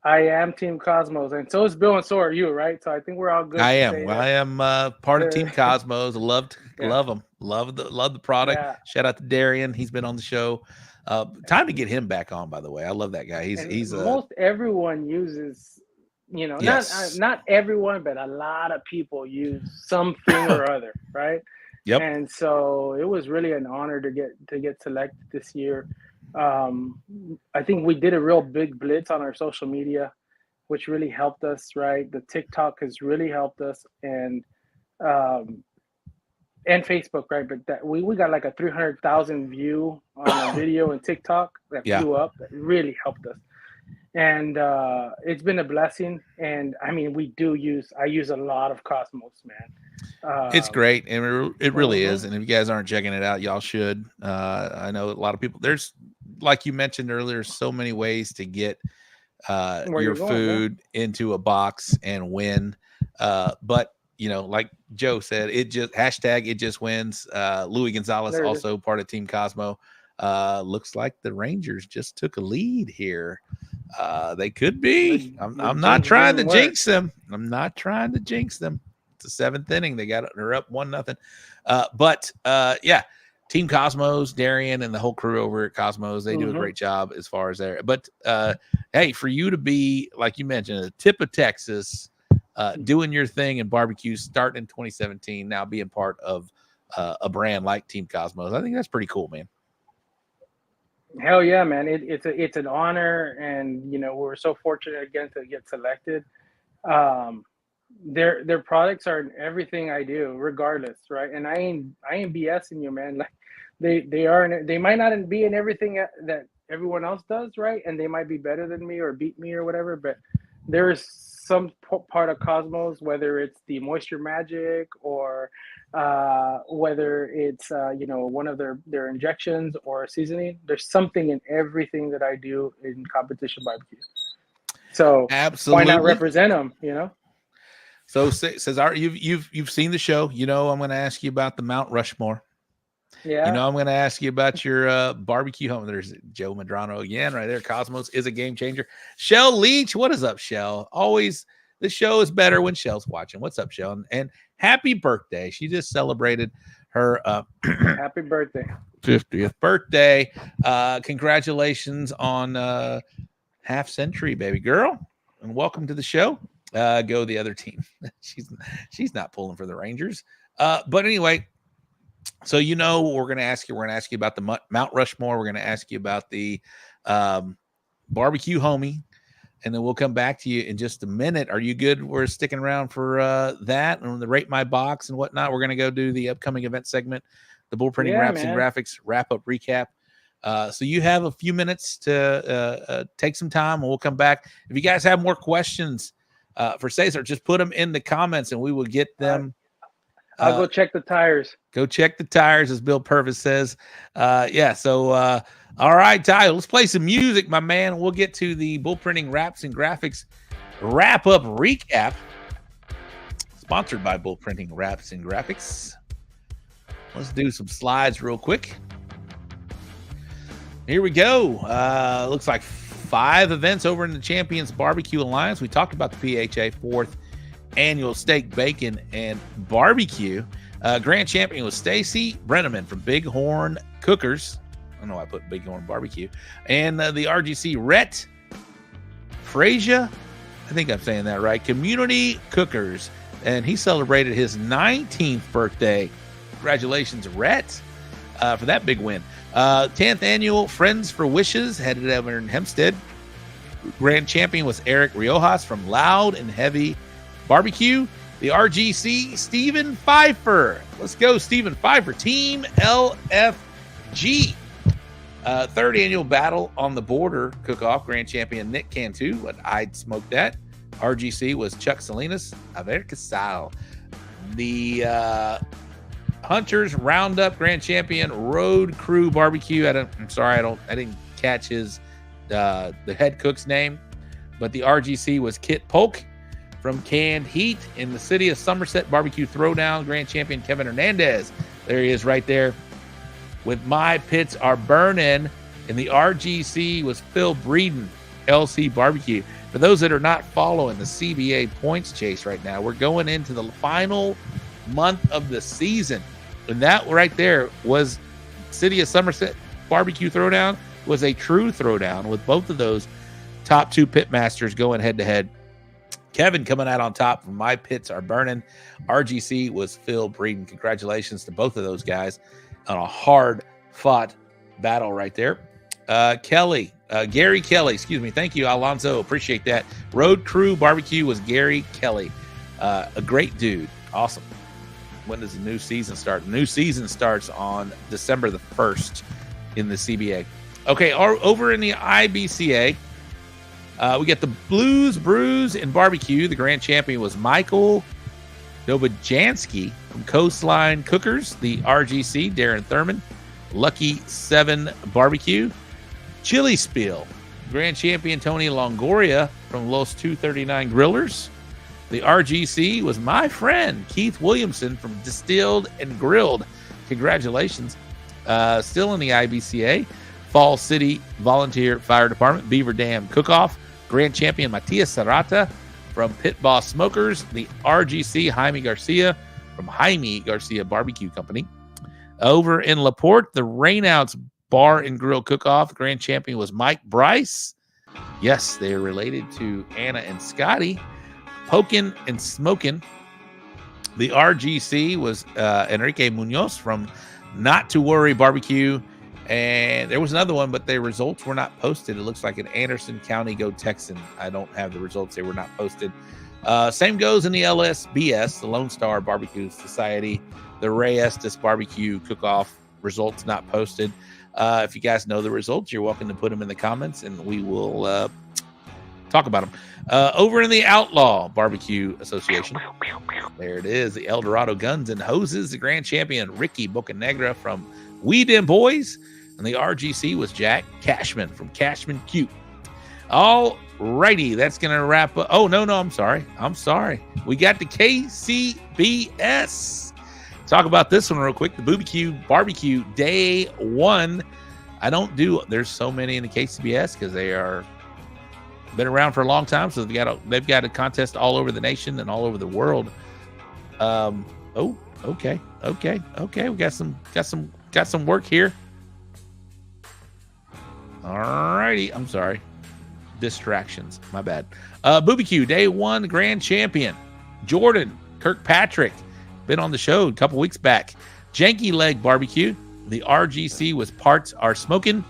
I am Team Cosmos, and so is Bill, and so are you, right? So I think we're all good. I am. I am part of Team Cosmos. Love them. Love the product. Yeah. Shout out to Darian. He's been on the show. Time to get him back on, by the way. I love that guy. He's most everyone uses, yes. not everyone, but a lot of people use something or other, right? Yep. And so it was really an honor to get selected this year. I think we did a real big blitz on our social media, which really helped us, right? The TikTok has really helped us, and Facebook, right? But that we got like a 300,000 view on a video in TikTok that blew up. That really helped us, and it's been a blessing. And I mean, I use a lot of Cosmos, man. It's great, and it really is. And if you guys aren't checking it out, y'all should. I know a lot of people. There's, like you mentioned earlier, so many ways to get your food into a box and win. But like Joe said, it just wins. Louis Gonzalez, also part of Team Cosmo. Looks like the Rangers just took a lead here. They could be. I'm not trying to jinx them. It's the 7th inning. They're up 1-0. But Team Cosmos, Darian, and the whole crew over at Cosmos, they do a great job as far as there. But hey, for you to be, like you mentioned, the tip of Texas, doing your thing in barbecue, starting in 2017, now being part of a brand like Team Cosmos, I think that's pretty cool, man. Hell yeah, man! It's an honor, and we're so fortunate again to get selected. Their products are in everything I do, regardless, right? And I ain't BSing you, man. Like they might not be in everything that everyone else does, right? And they might be better than me or beat me or whatever, but there is some part of Cosmos, whether it's the Moisture Magic or whether it's one of their injections or seasoning. There's something in everything that I do in competition barbecue. So absolutely, why not represent them? So Cesar, you've seen the show. I'm going to ask you about the Mount Rushmore. Yeah. I'm going to ask you about your barbecue home. There's Joe Medrano again right there. Cosmos is a game changer. Shell Leach, what is up, Shell? Always, the show is better when Shell's watching. What's up, Shell? And happy birthday. She just celebrated her happy birthday 50th birthday. Congratulations on half century, baby girl, and welcome to the show. Go the other team. She's not pulling for the Rangers. But anyway, so what we're going to ask you. We're going to ask you about the Mount Rushmore. We're going to ask you about the barbecue homie, and then we'll come back to you in just a minute. Are you good? We're sticking around for that and the Rate My Box and whatnot. We're going to go do the upcoming event segment, the bull printing wraps and graphics wrap-up recap. So you have a few minutes to take some time, and we'll come back. If you guys have more questions for Cesar, just put them in the comments, and we will get them. I'll go check the tires. Go check the tires, as Bill Purvis says. So All right, Ty, let's play some music, my man. We'll get to the bull printing wraps and graphics wrap-up recap. Sponsored by Bull Printing Wraps and Graphics. Let's do some slides real quick. Here we go. Looks like 5 events over in the Champions Barbecue Alliance. We talked about the PHA 4th Annual Steak, Bacon, and Barbecue. Grand Champion was Stacy Brenneman from Bighorn Cookers. I don't know why I put Bighorn Barbecue. And the RGC Rhett Frazier, I think I'm saying that right, Community Cookers. And he celebrated his 19th birthday. Congratulations, Rhett, for that big win. 10th Annual Friends for Wishes, headed over in Hempstead. Grand Champion was Eric Riojas from Loud and Heavy Barbecue. The RGC, Stephen Pfeiffer. Let's go, Stephen Pfeiffer. Team LFG. 3rd Annual Battle on the Border Cook-Off. Grand Champion Nick Cantu, but I'd smoke that. RGC was Chuck Salinas, Avercasal. The Hunters Roundup Grand Champion Road Crew Barbecue. I didn't catch his the head cook's name, but the RGC was Kit Polk from Canned Heat. In the City of Somerset Barbecue Throwdown, Grand Champion Kevin Hernandez. There he is right there. With My Pits Are Burning. And the RGC was Phil Breeden, LC Barbecue. For those that are not following the CBA points chase right now, we're going into the final month of the season. And that right there was City of Somerset Barbecue Throwdown was a true throwdown with both of those top 2 pitmasters going head-to-head. Kevin coming out on top from My Pits Are Burning. RGC was Phil Breeden. Congratulations to both of those guys on a hard-fought battle right there. Gary Kelly, excuse me. Thank you, Alonzo. Appreciate that. Road Crew Barbecue was Gary Kelly. A great dude. Awesome. When does the new season start? The new season starts on December the 1st in the CBA. Okay, over in the IBCA, we got the Blues, Brews, and Barbecue. The grand champion was Michael Dobajansky from Coastline Cookers. The RGC, Darren Thurman. Lucky 7 Barbecue. Chili Spiel, grand champion Tony Longoria from Los 239 Grillers. The RGC was my friend Keith Williamson from Distilled and Grilled. Congratulations. Still in the IBCA, Fall City Volunteer Fire Department, Beaver Dam Cook-Off. Grand champion Matias Serrata from Pit Boss Smokers. The RGC, Jaime Garcia from Jaime Garcia Barbecue Company. Over in LaPorte, the Rainouts Bar and Grill Cook-Off. Grand champion was Mike Bryce. Yes, they are related to Anna and Scotty. Pokin' and Smokin'. The RGC was Enrique Munoz from Not to Worry Barbecue. And there was another one, but the results were not posted. It looks like an Anderson County Go Texan. I don't have the results. They were not posted. Same goes in the LSBS, the Lone Star Barbecue Society. The Ray Estes Barbecue Cook-Off results not posted. If you guys know the results, you're welcome to put them in the comments, and we will talk about them. Over in the Outlaw Barbecue Association, there it is, the El Dorado Guns and Hoses, the grand champion Ricky Bocanegra from We Dem Boys, and the RGC was Jack Cashman from Cashman Cute. All righty, that's going to wrap up. Oh, no, I'm sorry. We got the KCBS. Talk about this one real quick. The BBQ Barbecue Day 1. There's so many in the KCBS because they are been around for a long time, so they've got a contest all over the nation and all over the world. Okay. We got some work here. All righty. I'm sorry. Distractions. My bad. BBQ Day 1 Grand Champion Jordan Kirkpatrick. Been on the show a couple weeks back. Janky Leg Barbecue. The RGC was Parts Are Smoking.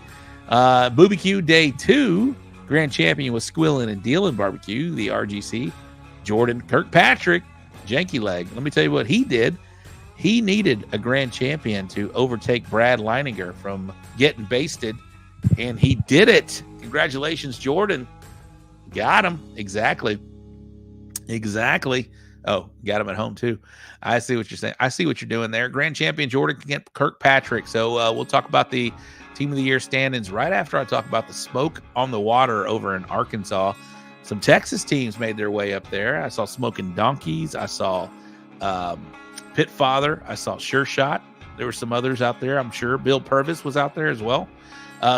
BBQ Day 2 Grand Champion was Squillin' and Dealin' Barbecue. The RGC, Jordan Kirkpatrick, Janky Leg. Let me tell you what he did. He needed a grand champion to overtake Brad Leininger from Getting Basted, and he did it. Congratulations, Jordan. Got him. Exactly. Oh, got him at home too. I see what you're saying. I see what you're doing there. Grand champion Jordan Kirkpatrick. So we'll talk about the team of the year standings right after I talk about the smoke on the water over in Arkansas. Some Texas teams made their way up there. I saw Smoking Donkeys. I saw Pit Father. I saw Sure Shot. There were some others out there, I'm sure. Bill Purvis was out there as well.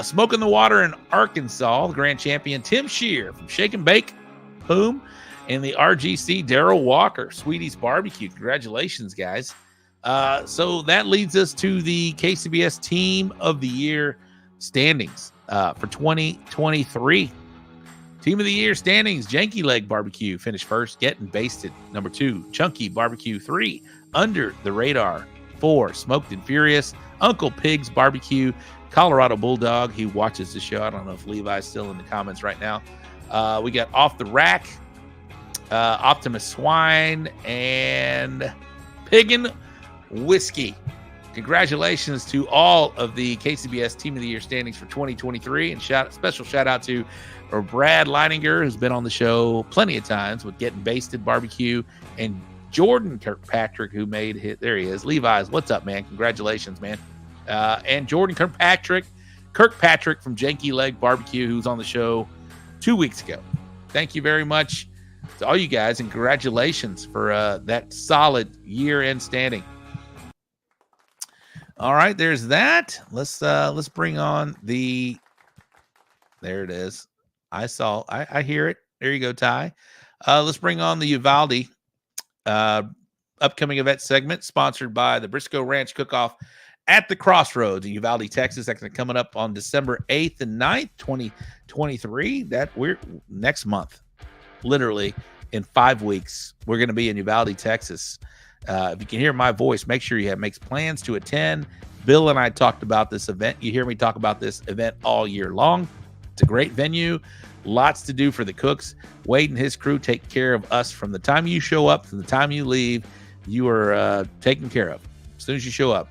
Smoking the Water in Arkansas, the grand champion Tim Shear from Shake and Bake, Boom, and the RGC Daryl Walker, Sweetie's Barbecue. Congratulations, guys. So that leads us to the KCBS Team of the Year standings for 2023. Team of the Year standings, Janky Leg Barbecue finished first, Getting Basted. Number 2, Chunky Barbecue. 3, Under the Radar. 4, Smoked and Furious. Uncle Pig's Barbecue. Colorado Bulldog, he watches the show. I don't know if Levi's still in the comments right now. We got Off the Rack, Optimus Swine, and Piggin Whiskey. Congratulations to all of the KCBS Team of the Year standings for 2023. And special shout out to Brad Leininger, who's been on the show plenty of times with Getting Basted Barbecue, and Jordan Kirkpatrick, who made it. There he is. Levi's, what's up, man? Congratulations, man. And Jordan Kirkpatrick from Janky Leg Barbecue, who's on the show 2 weeks ago. Thank you very much to all you guys, and congratulations for that solid year-end standing. All right, there's that. Let's bring on the. There it is. I hear it. There you go, Ty. Let's bring on the Uvalde upcoming event segment, sponsored by the Briscoe Ranch Cook-Off at the Crossroads in Uvalde, Texas. That's coming up on December 8th and 9th, 2023. That we're next month, literally in 5 weeks, we're going to be in Uvalde, Texas. If you can hear my voice, make sure you makes plans to attend. Bill and I talked about this event. You hear me talk about this event all year long. It's a great venue, lots to do for the cooks. Wade and his crew take care of us from the time you show up to the time you leave. You are taken care of as soon as you show up.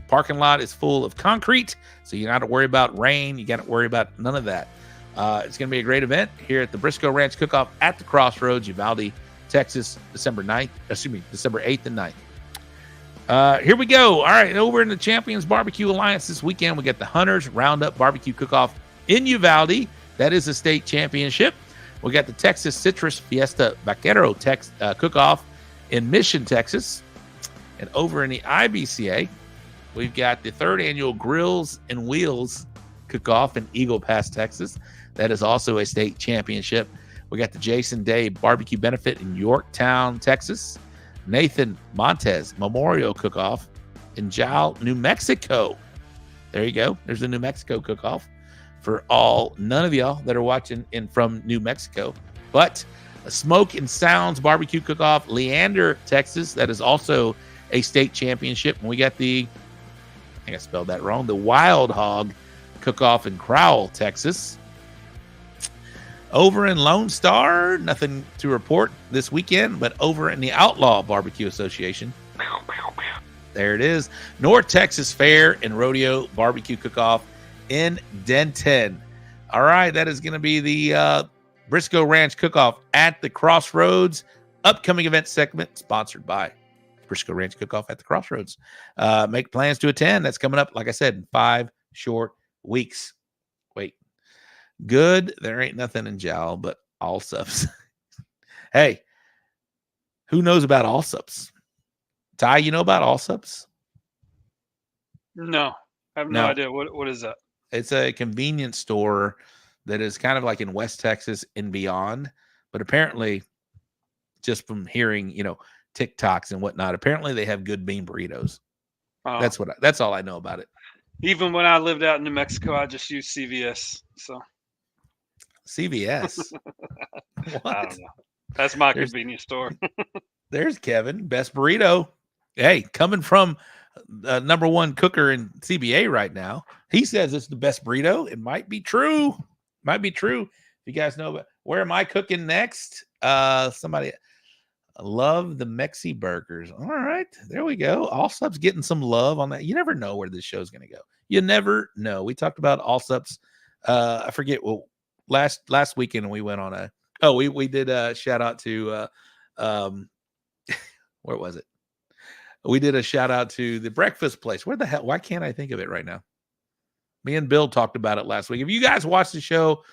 Parking lot is full of concrete, so you don't have to worry about rain. You got to worry about none of that. It's going to be a great event here at the Briscoe Ranch Cook-Off at the Crossroads, Uvalde, Texas, December 8th and 9th. Here we go. All right, over in the Champions Barbecue Alliance this weekend, we got the Hunters Roundup Barbecue Cook-Off in Uvalde. That is a state championship. We got the Texas Citrus Fiesta Vaquero Cook-Off in Mission, Texas. And over in the IBCA, we've got the 3rd annual Grills and Wheels Cook-Off in Eagle Pass, Texas. That is also a state championship. We got the Jason Day Barbecue Benefit in Yorktown, Texas. Nathan Montez Memorial Cook-Off in Jal, New Mexico. There you go. There's the New Mexico Cook-Off for none of y'all that are watching from New Mexico. But a Smoke and Sounds Barbecue Cook-Off, Leander, Texas. That is also a state championship. And we got I think I spelled that wrong, the Wild Hog Cook-Off in Crowell, Texas. Over in Lone Star, nothing to report this weekend, but over in the Outlaw Barbecue Association, there it is, North Texas Fair and Rodeo Barbecue Cook-Off in Denton. All right, that is going to be the Briscoe Ranch Cook-Off at the Crossroads upcoming event segment, sponsored by Briscoe Ranch Cook-Off at the Crossroads. Make plans to attend. That's coming up, like I said, in 5 short weeks. Wait. Good. There ain't nothing in Jowl but Allsups. Hey, who knows about Allsups? Ty, you know about Allsups? No, I have no idea. What is that? It's a convenience store that is kind of like in West Texas and beyond. But apparently, just from hearing, TikToks and whatnot, apparently they have good bean burritos. Oh. That's all I know about it. Even when I lived out in New Mexico, I just used CVS. So CVS. What? I don't know. That's my convenience store. There's Kevin, best burrito. Hey, coming from number one cooker in CBA right now, he says it's the best burrito. It might be true. Might be true. If you guys know, where am I cooking next? Somebody. I love the Mexi burgers. All right, there we go. Allsups getting some love on that. You never know where this show's going to go. You never know. We talked about Allsups. I forget. Well, last weekend we went on we did a shout out to Where was it? We did a shout out to the breakfast place. Where the hell? Why can't I think of it right now? Me and Bill talked about it last week. If you guys watched the show,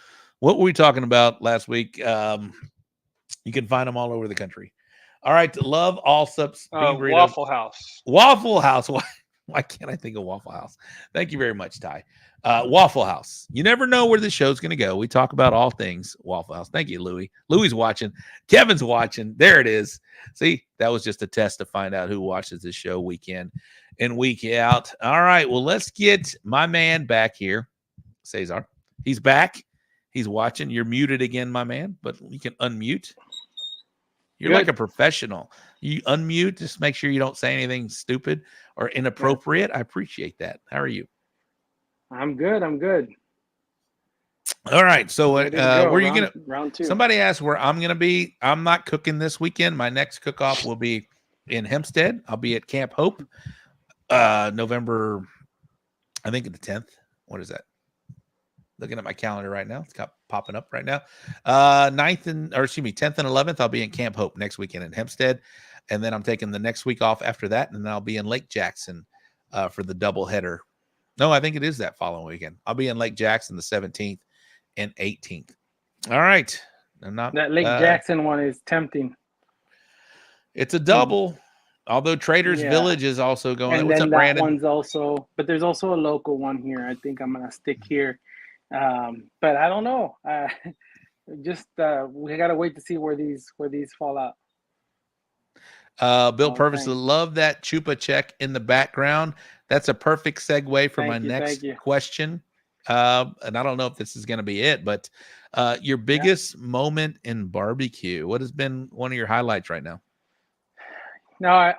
what were we talking about last week? You can find them all over the country. All right. Love all subs. Waffle House. Waffle House. Why can't I think of Waffle House? Thank you very much, Ty. Waffle House. You never know where the show's going to go. We talk about all things Waffle House. Thank you, Louie. Louie's watching. Kevin's watching. There it is. See, that was just a test to find out who watches this show week in and week out. All right. Well, let's get my man back here, Cesar. He's back. He's watching. You're muted again, my man, but you can unmute. You're Good. like a professional. You unmute. Just make sure you don't say anything stupid or inappropriate. I appreciate that. How are you? I'm good. I'm good. All right. So where are you going to? Round two. Somebody asked where I'm going to be. I'm not cooking this weekend. My next cook-off will be in Hempstead. I'll be at Camp Hope, November, I think the 10th. What is that? Looking at my calendar right now. It's got popping up right now. 10th and 11th, I'll be in Camp Hope next weekend in Hempstead. And then I'm taking the next week off after that. And then I'll be in Lake Jackson for the doubleheader. No, I think it is that following weekend. I'll be in Lake Jackson the 17th and 18th. All right. That Lake Jackson one is tempting. It's a double. Although Traders Village is also going. And What's then up, that Brandon? one's also, but there's also a local one here. I think I'm gonna stick here. But I don't know. We gotta wait to see where these fall out. Bill Purvis, love that Chupa check in the background. That's a perfect segue for my next question. And I don't know if this is going to be it, but your biggest moment in barbecue. What has been one of your highlights right now? No,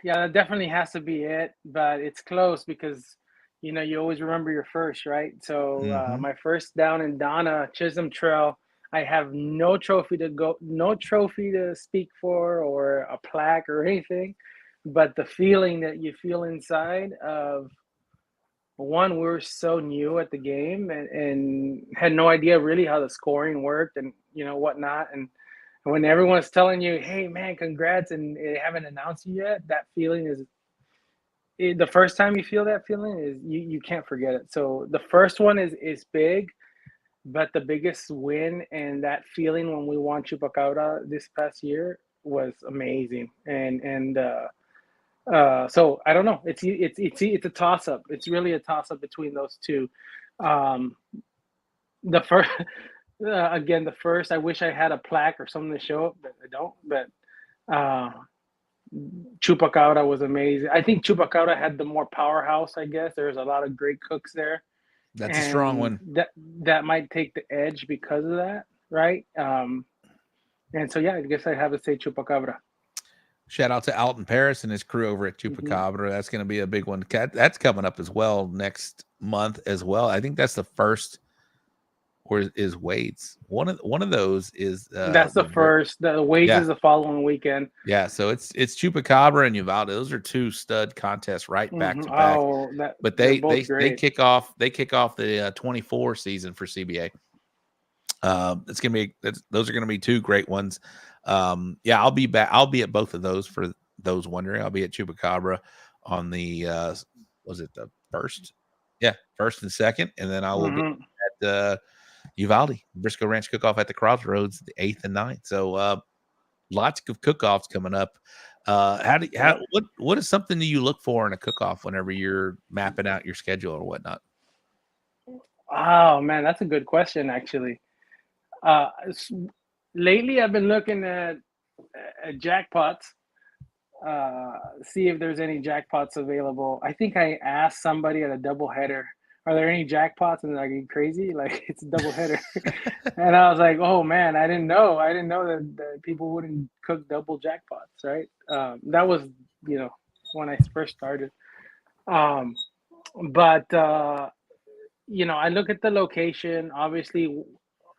that definitely has to be it. But it's close because you always remember your first, right? So my first down in Donna Chisholm Trail. I have no trophy to speak for or a plaque or anything, but the feeling that you feel inside of one, we're so new at the game and had no idea really how the scoring worked and whatnot. And when everyone's telling you, hey man, congrats, and they haven't announced you yet, that feeling is the first time you feel that feeling is you can't forget it. So the first one is big. But the biggest win and that feeling when we won Chupacabra this past year was amazing. And so I don't know. It's a toss up. It's really a toss up between those two. The first, the first. I wish I had a plaque or something to show up, but I don't. But Chupacabra was amazing. I think Chupacabra had the more powerhouse. I guess there's a lot of great cooks there. That's a strong one. That might take the edge because of that, right? And so I guess I have to say Chupacabra. Shout out to Alton Paris and his crew over at Chupacabra. That's going to be a big one. That's coming up as well next month as well. I think that's the first, or is Wade's. One of those is that's the first. The Wade's is the following weekend. Yeah, so it's Chupacabra and Uvalde. Those are two stud contests right back to back. But they kick off the 24 season for CBA. Those are gonna be two great ones. I'll be back. I'll be at both of those for those wondering. I'll be at Chupacabra on the was it the first? Yeah, first and second, and then I will be at Uvalde Briscoe Ranch Cook-Off at the Crossroads the 8th and 9th. So lots of cook-offs coming up. What is something that you look for in a cook-off whenever you're mapping out your schedule or whatnot? Oh man, that's a good question actually. Lately I've been looking at jackpots, see if there's any jackpots available. I think I asked somebody at a doubleheader, are there any jackpots? And they're like, are you crazy? Like, it's a doubleheader. And I was like, oh man, I didn't know that people wouldn't cook double jackpots, right? That was, when I first started. But I look at the location, obviously.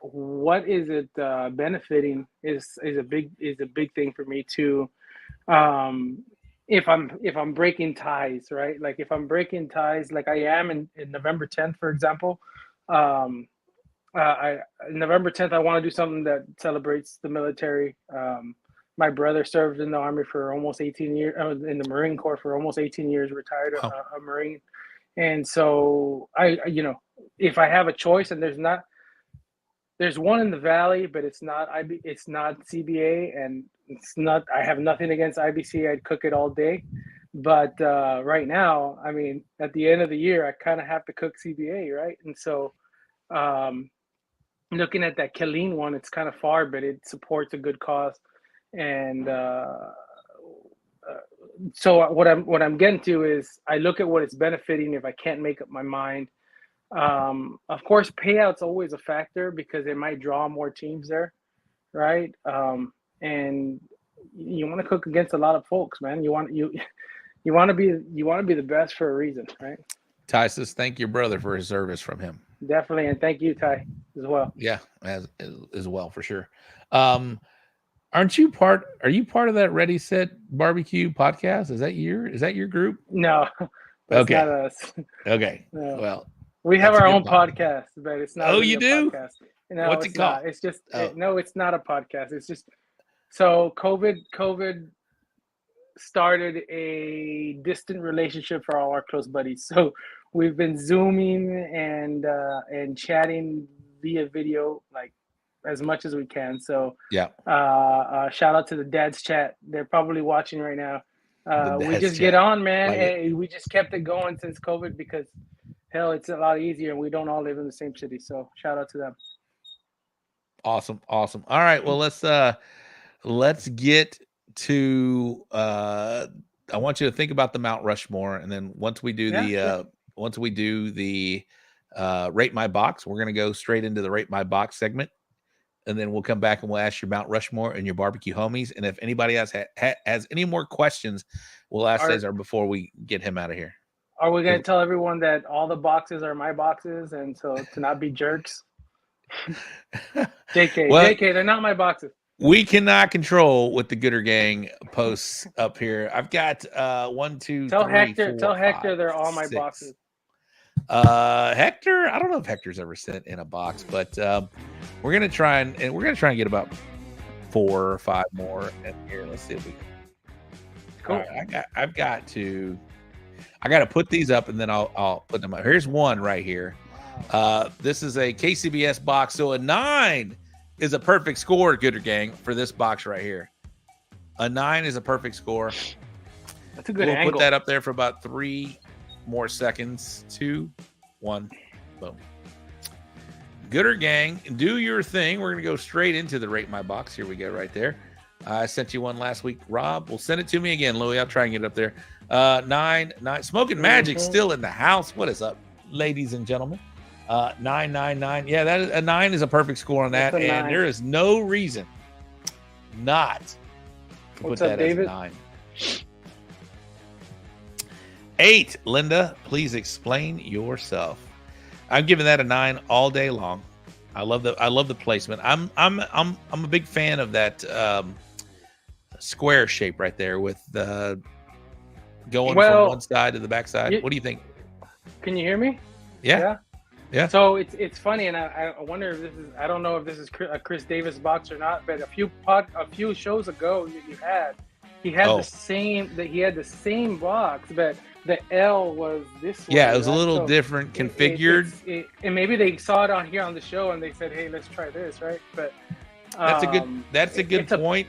What is it benefiting is a big thing for me too. If I'm breaking ties, right? Like if I'm breaking ties, like I am in November 10th, for example. November 10th, I want to do something that celebrates the military. My brother served in the Army for almost 18 years, in the Marine Corps for almost 18 years, retired Wow. a Marine. And so if I have a choice, and there's one in the Valley, but it's not CBA, and I have nothing against IBC. I'd cook it all day. But right now, I mean, at the end of the year, I kind of have to cook CBA, right? And so looking at that Killeen one, it's kind of far, but it supports a good cause. And so what I'm getting to is I look at what it's benefiting if I can't make up my mind. Of course, payout's always a factor because it might draw more teams there, right? And you want to cook against a lot of folks, man. You want to be the best for a reason, right? Ty says thank your brother for his service from him. Definitely, and thank you, Ty, as well. Yeah, as well for sure. Are you part of that Ready Set Barbecue podcast? Is that your group? No, that's not us. Okay. No. Well, we have our own podcast, but it's not. Oh, really you a do? Podcast. No, What's it called? Not. It's just no. It's not a podcast. It's just so COVID started a distant relationship for all our close buddies. So we've been Zooming and chatting via video like as much as we can. So yeah. Shout out to the Dad's Chat. They're probably watching right now. We just Chat. get on, man. Like we just kept it going since COVID because hell, it's a lot easier and we don't all live in the same city. So shout out to them. Awesome. All right. Well, let's get to I want you to think about the Mount Rushmore, and then once we do the Rate My Box, we're going to go straight into the Rate My Box segment, and then we'll come back and we'll ask your Mount Rushmore and your barbecue homies. And if anybody else has any more questions, we'll ask Cesar before we get him out of here. Are we going to tell everyone that all the boxes are my boxes, and so to not be jerks? JK, they're not my boxes. We cannot control what the Gooder Gang posts up here. I've got 1, 2, tell 3, Hector, 4, tell 5, Hector they're all my 6. boxes. Hector, I don't know if Hector's ever sent in a box, but we're gonna try and get about 4 or 5 more in here. Let's see if we. Cool. Right, I've got to put these up, and then I'll put them up. Here's one right here. This is a KCBS box, so a 9 is a perfect score, Gooder Gang, for this box right here. A 9 is a perfect score. That's a good angle. We'll put that up there for about 3 more seconds. 2, 1, boom. Gooder Gang, do your thing. We're going to go straight into the Rate My Box. Here we go right there. I sent you one last week, Rob. Well, send it to me again, Louie. I'll try and get it up there. 9. Smoking Magic still in the house. What is up, ladies and gentlemen? 999. Yeah, that is a 9 is a perfect score on that, and 9. there is no reason not to put that as a 9. 8, Linda, please explain yourself. I'm giving that a 9 all day long. I love the placement. I'm a big fan of that square shape right there with the going from one side to the back side. What do you think? Can you hear me? Yeah. So it's funny, and I wonder if this is, I don't know if this is a Chris Davis box or not, but a few shows ago he had the same box, but the L was this way. Yeah, it was a little different configured. And maybe they saw it on here on the show and they said, "Hey, let's try this," right? But that's a good point.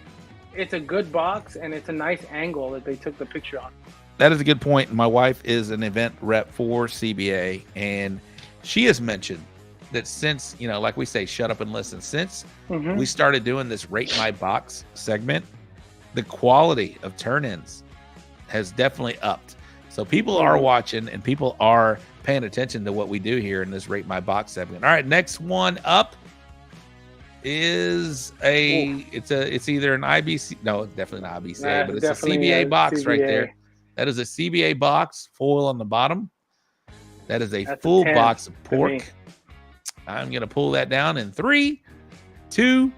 It's a good box, and it's a nice angle that they took the picture on. That is a good point. My wife is an event rep for CBA, and she has mentioned that since, like we say, shut up and listen, since we started doing this Rate My Box segment, the quality of turn-ins has definitely upped. So people are watching and people are paying attention to what we do here in this Rate My Box segment. All right, next one up is it's either an IBC, no, it's definitely not IBCA, but it's a CBA box CBA. right there. That is a CBA box, foil on the bottom. That is That's full 10 box of pork. I'm going to pull that down in 3, 2,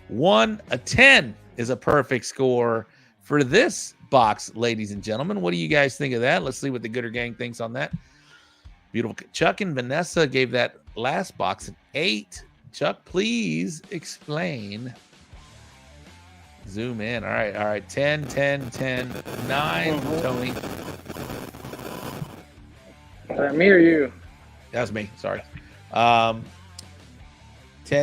1. A 10 is a perfect score for this box, ladies and gentlemen. What do you guys think of that? Let's see what the Gooder Gang thinks on that. Beautiful. Chuck and Vanessa gave that last box an 8. Chuck, please explain Zoom in. All right. 10, 10, 10, 9, Tony. Is that me or you? That was me. Sorry. 10,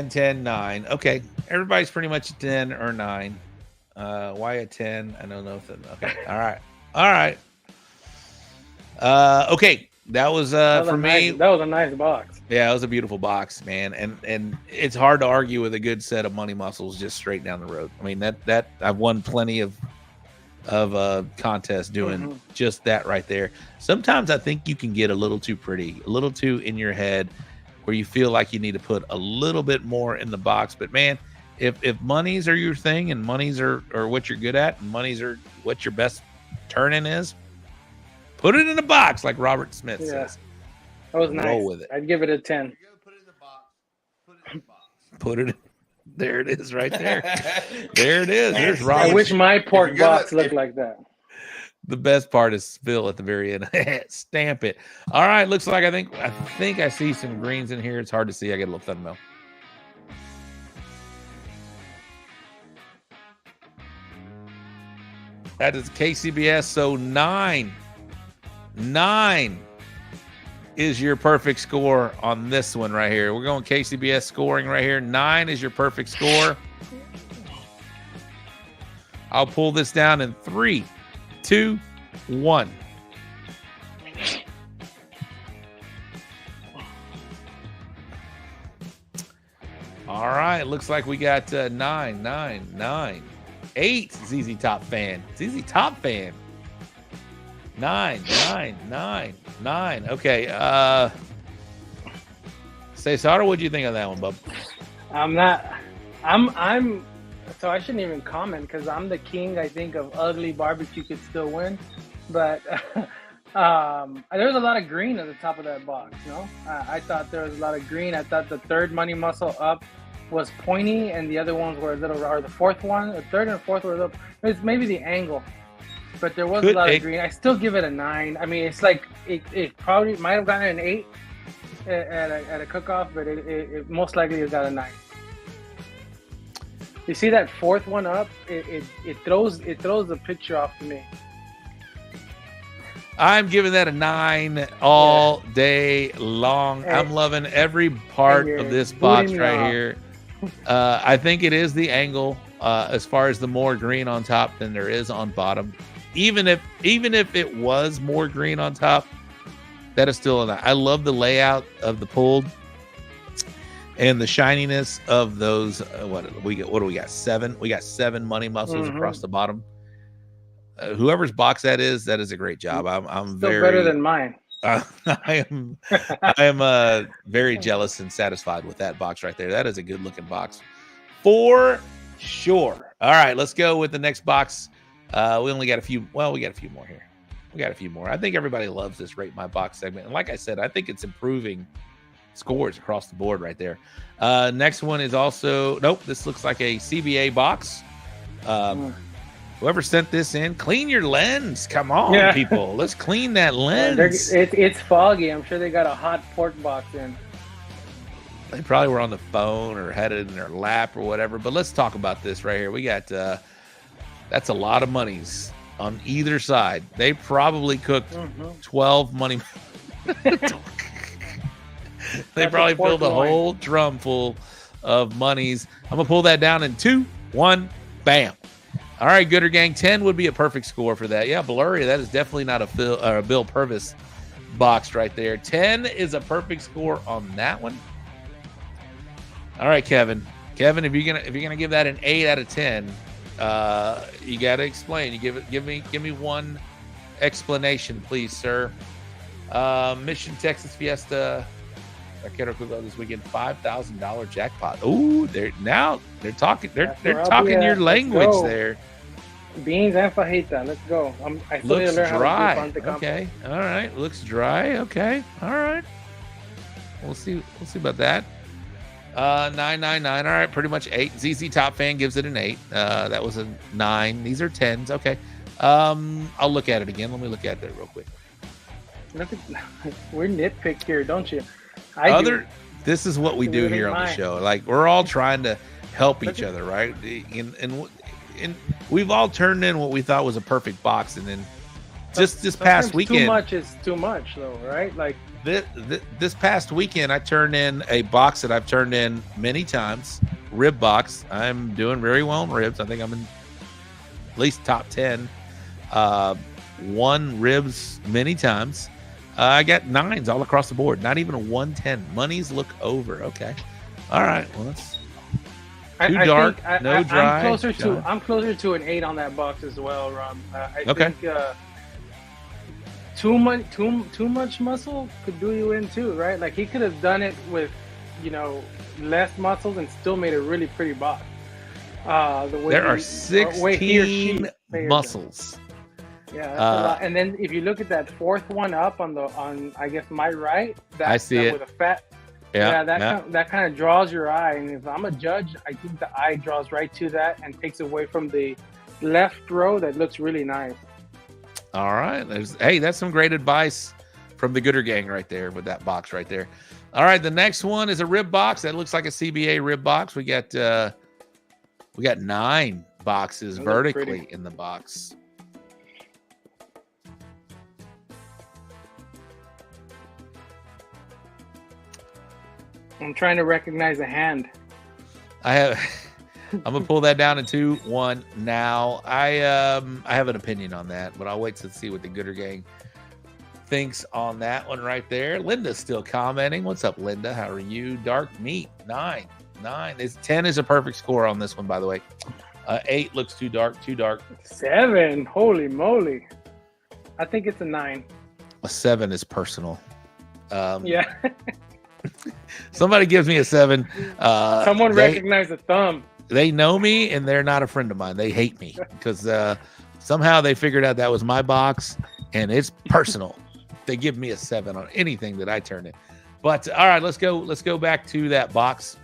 10, 9. Okay. Everybody's pretty much a 10 or 9. Why a 10? I don't know if that. Okay. All right. Okay. That was for me. That was a nice box. Yeah, it was a beautiful box, man. And it's hard to argue with a good set of money muscles just straight down the road. I mean, that I've won plenty of contests doing just that right there. Sometimes I think you can get a little too pretty, a little too in your head, where you feel like you need to put a little bit more in the box. But man, if monies are your thing and monies are what you're good at and monies are what your best turn-in is, put it in a box like Robert Smith says. That was nice. Roll with it. I'd give it a 10. Put it in. There it is right there. There it is. There's Robert. I wish my pork box looked like that. The best part is Phil at the very end. Stamp it. All right. Looks like I think I see some greens in here. It's hard to see. I get a little thumbnail. That is KCBS. So 9 is your perfect score on this one right here. We're going KCBS scoring right here. 9 is your perfect score. I'll pull this down in 3, 2, 1. All right. Looks like we got 9, 9, 9. 8 ZZ Top fan. ZZ Top fan. 9, 9, 9, 9. Okay. Cesar, what'd you think of that one, bub? So I shouldn't even comment because I'm the king, I think, of ugly barbecue could still win. But there was a lot of green at the top of that box, no? I thought there was a lot of green. I thought the third money muscle up was pointy and the other ones were a little, or the fourth one, the third and fourth were a little, it's maybe the angle. But there was a lot of green. I still give it a 9. I mean, it's like it probably might have gotten an 8 at a cook-off, but it most likely has got a 9. You see that fourth one up? It throws the picture off to me. I'm giving that a 9 all day long. I'm loving every part of this box right here. I think it is the angle as far as the more green on top than there is on bottom. Even if it was more green on top, that is still enough. I love the layout of the pulled and the shininess of those. What do we got? 7. We got 7 money muscles across the bottom. Whoever's box that is a great job. I'm still very better than mine. I am very jealous and satisfied with that box right there. That is a good looking box for sure. All right, let's go with the next box. We only got a few. Well, we got a few more here. We got a few more. I think everybody loves this Rate My Box segment. And like I said, I think it's improving scores across the board right there. Next one is also, nope, this looks like a CBA box. Whoever sent this in, clean your lens. Come on, people. Let's clean that lens. It's foggy. I'm sure they got a hot pork box in. They probably were on the phone or had it in their lap or whatever. But let's talk about this right here. We got... that's a lot of monies on either side. They probably cooked 12 money. They probably filled a whole drum full of monies. I'm going to pull that down in 2, 1, bam. All right, Gooder Gang, 10 would be a perfect score for that. Yeah, blurry. That is definitely not a Bill Purvis box right there. 10 is a perfect score on that one. All right, Kevin. Kevin, if you're gonna give that an 8 out of 10, you got to explain. You give me one explanation, please, sir. Mission Texas Fiesta. This weekend, $5,000 jackpot. Ooh, they're talking. They're talking your language there. Beans and fajita. Let's go. I still looks need to learn dry. How to do Okay. All right. Looks dry. Okay. All right. We'll see about that. 999. All right, pretty much 8. ZZ Top fan gives it an 8. That was a 9. These are 10s. Okay. I'll look at it again. Let me look at that real quick. We're nitpick here, don't you? This is what we do here on the show. Like, we're all trying to help each other, right? And and we've all turned in what we thought was a perfect box, and then just this past weekend, too much is too much, though, right? Like this past weekend, I turned in a box that I've turned in many times, rib box. I'm doing very well in ribs. I think I'm in at least top 10. Won ribs many times. I got 9s all across the board. Not even a 110. Money's look over. Okay. All right. Well, that's too dark. No dry. I'm closer to an 8 on that box as well, Rob. I think too much muscle could do you in too, right? Like he could have done it with, less muscles and still made a really pretty box. There are 16 muscles. Yeah, that's a lot. And then if you look at that fourth one up on I guess my right, I see it with a fat. That kind of draws your eye. And if I'm a judge, I think the eye draws right to that and takes away from the left row that looks really nice. All right. That's some great advice from the Gooder gang right there with that box right there. All right, the next one is a rib box. That looks like a CBA rib box. We got 9 boxes vertically in the box. I'm trying to recognize a hand. I'm gonna pull that down in 2, 1 now. I have an opinion on that, but I'll wait to see what the Gooder gang thinks on that one right there. Linda's still commenting. What's up, Linda? How are you? Dark meat 9. 10 is a perfect score on this one, by the way. 8 looks too dark. 7, holy moly! I think it's a 9. A 7 is personal. Yeah. Somebody gives me a 7. Someone recognize the thumb. They know me, and they're not a friend of mine. They hate me because somehow they figured out that was my box, and it's personal. They give me a 7 on anything that I turn in. But all right, let's go back to that box.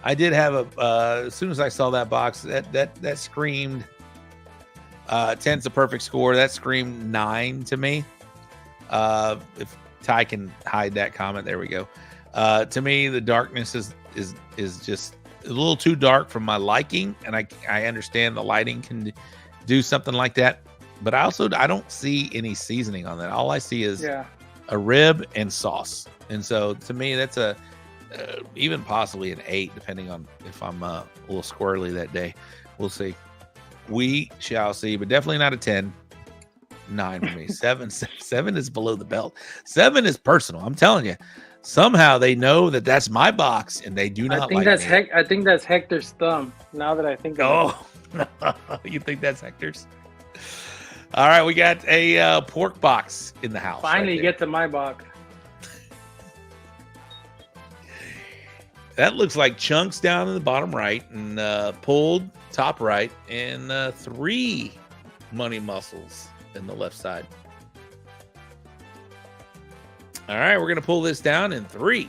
I did have as soon as I saw that box, that screamed 10's a perfect score. That screamed 9 to me. If Ty can hide that comment, there we go. To me, the darkness is just a little too dark for my liking, and I understand the lighting can do something like that, but I don't see any seasoning on that. All I see is a rib and sauce, and so to me, that's even possibly an 8, depending on if I'm a little squirrely that day. We'll see. We shall see, but definitely not a 10. 9 for me. 7 is below the belt. 7 is personal. I'm telling you. Somehow they know that that's my box, and they do not. I think that's Hector's thumb. Now that I think of it. You think that's Hector's? All right, we got a pork box in the house. Finally, get to my box. That looks like chunks down in the bottom right and pulled top right, and 3 money muscles in the left side. All right, we're going to pull this down in 3,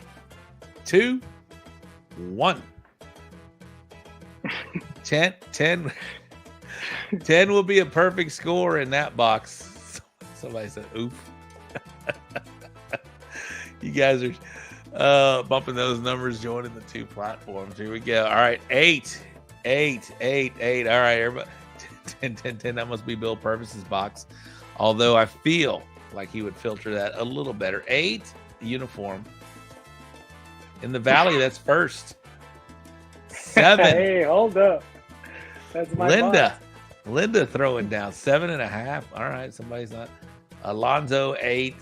2, 1. 10 will be a perfect score in that box. Somebody said, oof. You guys are bumping those numbers, joining the 2 platforms. Here we go. All right, 8. All right, everybody. 10. That must be Bill Purvis's box. Although I feel like he would filter that a little better. 8, uniform. In the Valley, that's first. 7. Hey, hold up. That's my box. Linda throwing down 7.5. All right, somebody's not. Alonzo 8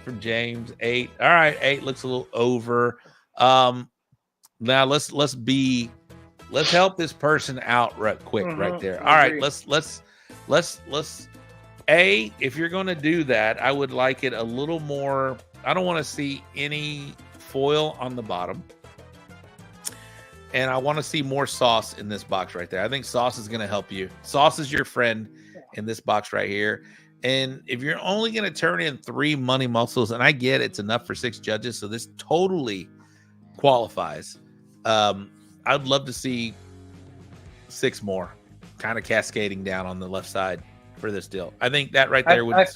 from James 8. All right, 8 looks a little over. Now let's help this person out right quick right there. All right, let's if you're going to do that, I would like it a little more. I don't want to see any foil on the bottom. And I want to see more sauce in this box right there. I think sauce is going to help you. Sauce is your friend in this box right here. And if you're only going to turn in 3 money muscles, and I get it's enough for 6 judges, so this totally qualifies. I'd love to see 6 more kind of cascading down on the left side for this deal. I think that right there would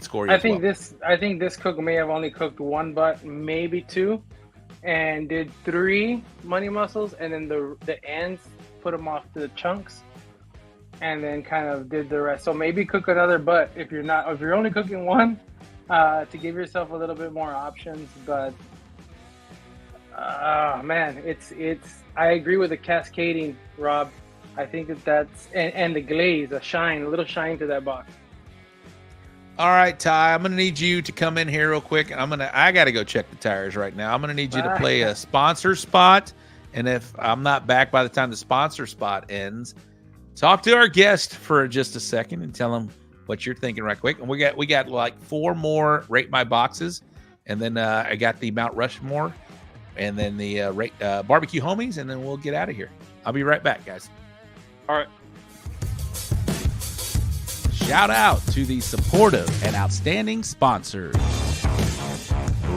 score you. I think this cook may have only cooked 1 butt, maybe 2, and did 3 money muscles, and then the ends put them off to the chunks. and then kind of did the rest. So maybe cook another butt if you're only cooking one, to give yourself a little bit more options. But man, it's I agree with the cascading, Rob. I think that's and the glaze, a little shine to that box. All right, Ty, I'm going to need you to come in here real quick. And I got to go check the tires right now. I'm going to need you to play a sponsor spot. And if I'm not back by the time the sponsor spot ends, talk to our guest for just a second and tell him what you're thinking right quick. And we got like 4 more Rate My Boxes. And then I got the Mount Rushmore and then the barbecue homies. And then we'll get out of here. I'll be right back, guys. All right. Shout out to the supportive and outstanding sponsors.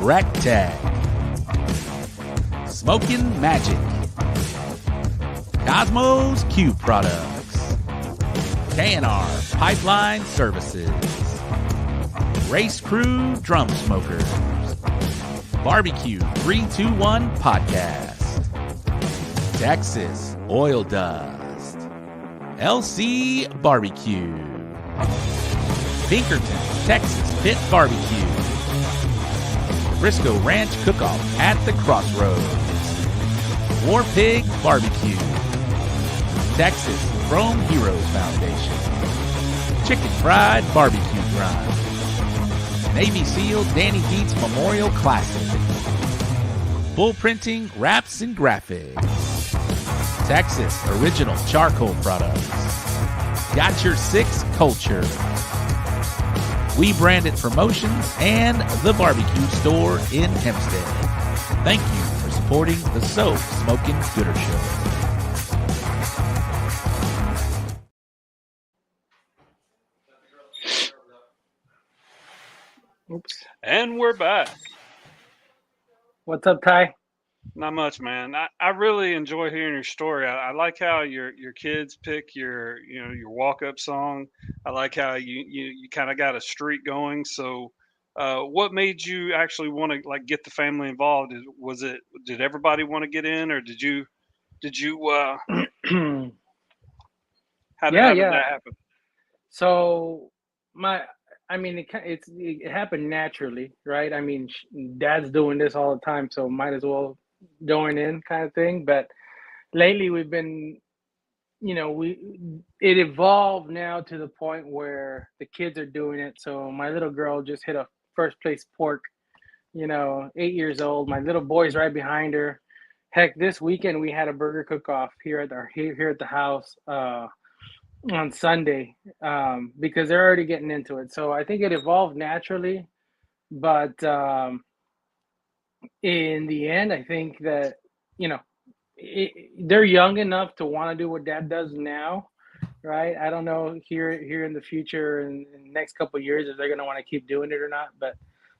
Rectag, Smoking Magic, Cosmos Cube Products, KNR Pipeline Services, Race Crew Drum Smokers, Barbecue 321 Podcast, Texas Oil Dust, LC Barbecue, Pinkerton, Texas Pit Barbecue, Frisco Ranch Cook-Off at the Crossroads, War Pig Barbecue, Texas Chrome Heroes Foundation, Chicken Fried Barbecue Grind, Navy SEAL Danny Dietz Memorial Classic, Bull Printing Wraps and Graphics, Texas Original Charcoal Products, Got Your Six Culture, We Branded Promotions, and The Barbecue Store in Hempstead. Thank you for supporting the So Smoking Gooder Show. Oops. And we're back. What's up, Ty? Not much, man. I really enjoy hearing your story. I like how your kids pick your walk up song. I like how you kind of got a streak going. So, what made you actually want to like get the family involved? Did everybody want to get in, or did you how did that happen? So it happened naturally, right? I mean, Dad's doing this all the time, so might as well join in, kind of thing. But lately, we've been, it evolved now to the point where the kids are doing it. So my little girl just hit a first place pork, 8 years old. My little boy's right behind her. Heck, this weekend we had a burger cook-off here at the house on Sunday, because they're already getting into it. So I think it evolved naturally, but in the end, I think that they're young enough to want to do what Dad does now, right? I don't know here in the future in the next couple of years if they're going to want to keep doing it or not, but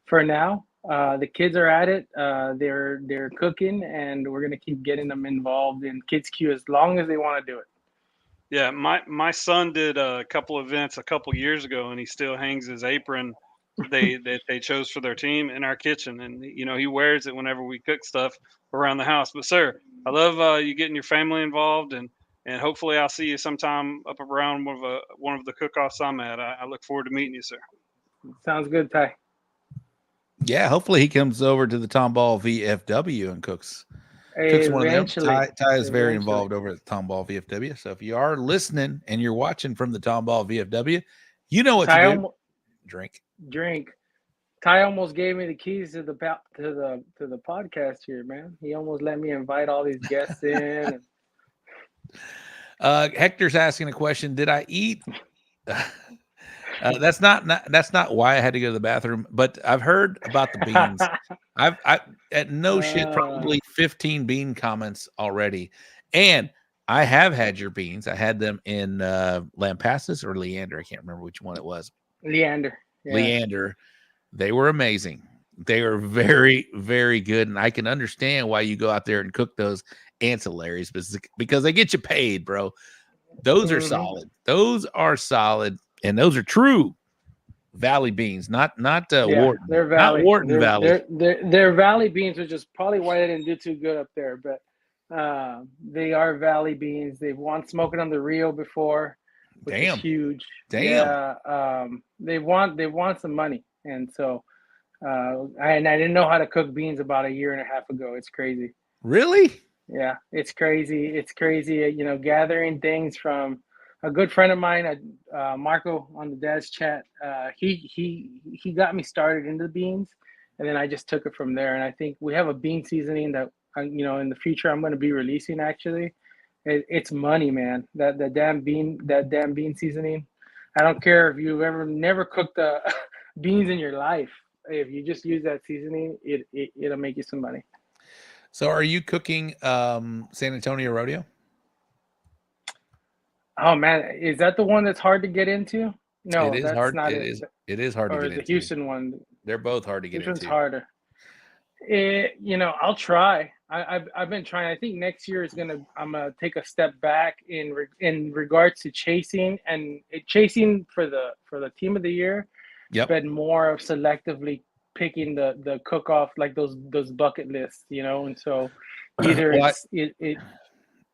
for now, the kids are at it. They're cooking, and we're going to keep getting them involved in Kids Q as long as they want to do it. Yeah, my son did a couple events a couple years ago, and he still hangs his apron they chose for their team in our kitchen, and he wears it whenever we cook stuff around the house. But sir, I love you getting your family involved, and hopefully I'll see you sometime up around one of the cook-offs I'm at. I look forward to meeting you, sir. Sounds good, Ty. Yeah, hopefully he comes over to the Tomball VFW and cooks one of them. Ty is very involved over at the Tomball VFW. So if you are listening and you're watching from the Tomball VFW, you know what to do. Drink. Ty almost gave me the keys to the podcast here, man. He almost let me invite all these guests in. Hector's asking a question. Did I eat? That's not why I had to go to the bathroom, but I've heard about the beans. I've at no shit probably 15 bean comments already, and I have had your beans. I had them in Lampasas or Leander. I can't remember which one it was. Leander. Yeah. Leander. They were amazing. They are very, very good, and I can understand why you go out there and cook those ancillaries because they get you paid, bro. Those are solid. Those are solid. And those are true Valley beans, not Wharton. They're Valley. Not Wharton Valley. They're Valley beans, which is probably why they didn't do too good up there. But they are Valley beans. They've won Smoking on the Rio before. which is huge. Damn. Yeah, they want some money, and so I didn't know how to cook beans about a year and a half ago. It's crazy. Really? Yeah, it's crazy. It's crazy. You know, gathering things from a good friend of mine, Marco, on the Dad's Chat. He got me started into beans, and then I just took it from there. And I think we have a bean seasoning that in the future I'm going to be releasing. Actually, it's money, man. That damn bean seasoning. I don't care if you've never cooked beans in your life. If you just use that seasoning, it'll make you some money. So are you cooking San Antonio Rodeo? Oh man, is that the one that's hard to get into? No, It is that's hard. not It it. is. It is hard to Or get the into. Houston one. They're both hard to get Which one's into. harder? I'll try. I've been trying. I think next year I'm gonna take a step back in regards to chasing chasing for the team of the year. Yep. But more of selectively picking the cook off, like those bucket lists, and so either Well,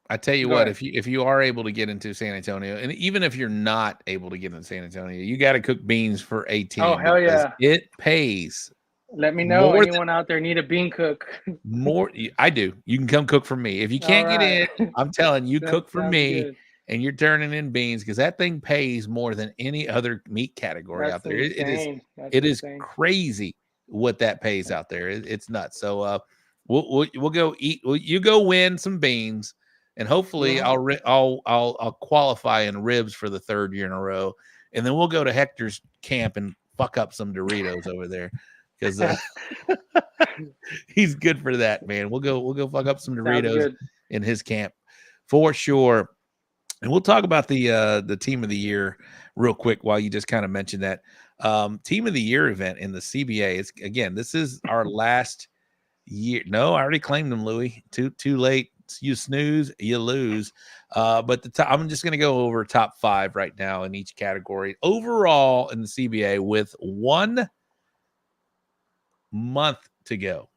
I tell you what, if you are able to get into San Antonio, and even if you're not able to get into San Antonio, you got to cook beans for a team. Oh hell yeah! It pays. Let me know anyone out there need a bean cook. I do. You can come cook for me. If you can't get in, I'm telling you, cook for me, good. and you're turning in beans because that thing pays more than any other meat category out there. It is crazy what that pays out there. It's nuts. So we'll go eat. You go win some beans. And hopefully I'll qualify in ribs for the third year in a row, and then we'll go to Hector's camp and fuck up some Doritos over there because he's good for that, man. We'll go fuck up some Doritos in his camp for sure. And we'll talk about the team of the year real quick while you just kind of mentioned that team of the year event in the CBA. This is our last year. No, I already claimed them, Louis. Too late. You snooze, you lose. But I'm just going to go over top 5 right now in each category overall in the CBA with 1 month to go.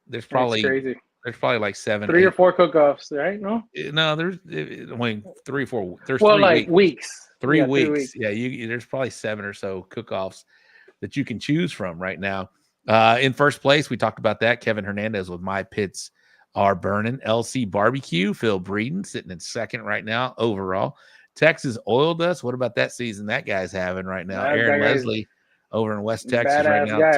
There's probably like 7, 3 or 4 cook-offs, right? No, there's 3 or 4. There's weeks. 3 weeks. Yeah, there's probably 7 or so cook-offs that you can choose from right now. In first place, we talked about that. Kevin Hernandez with My Pits Are Burning. LC Barbecue, Phil Breeden sitting in second right now overall. Texas Oil Dust, what about that season that guy's having right now? Aaron Leslie over in West Texas right now.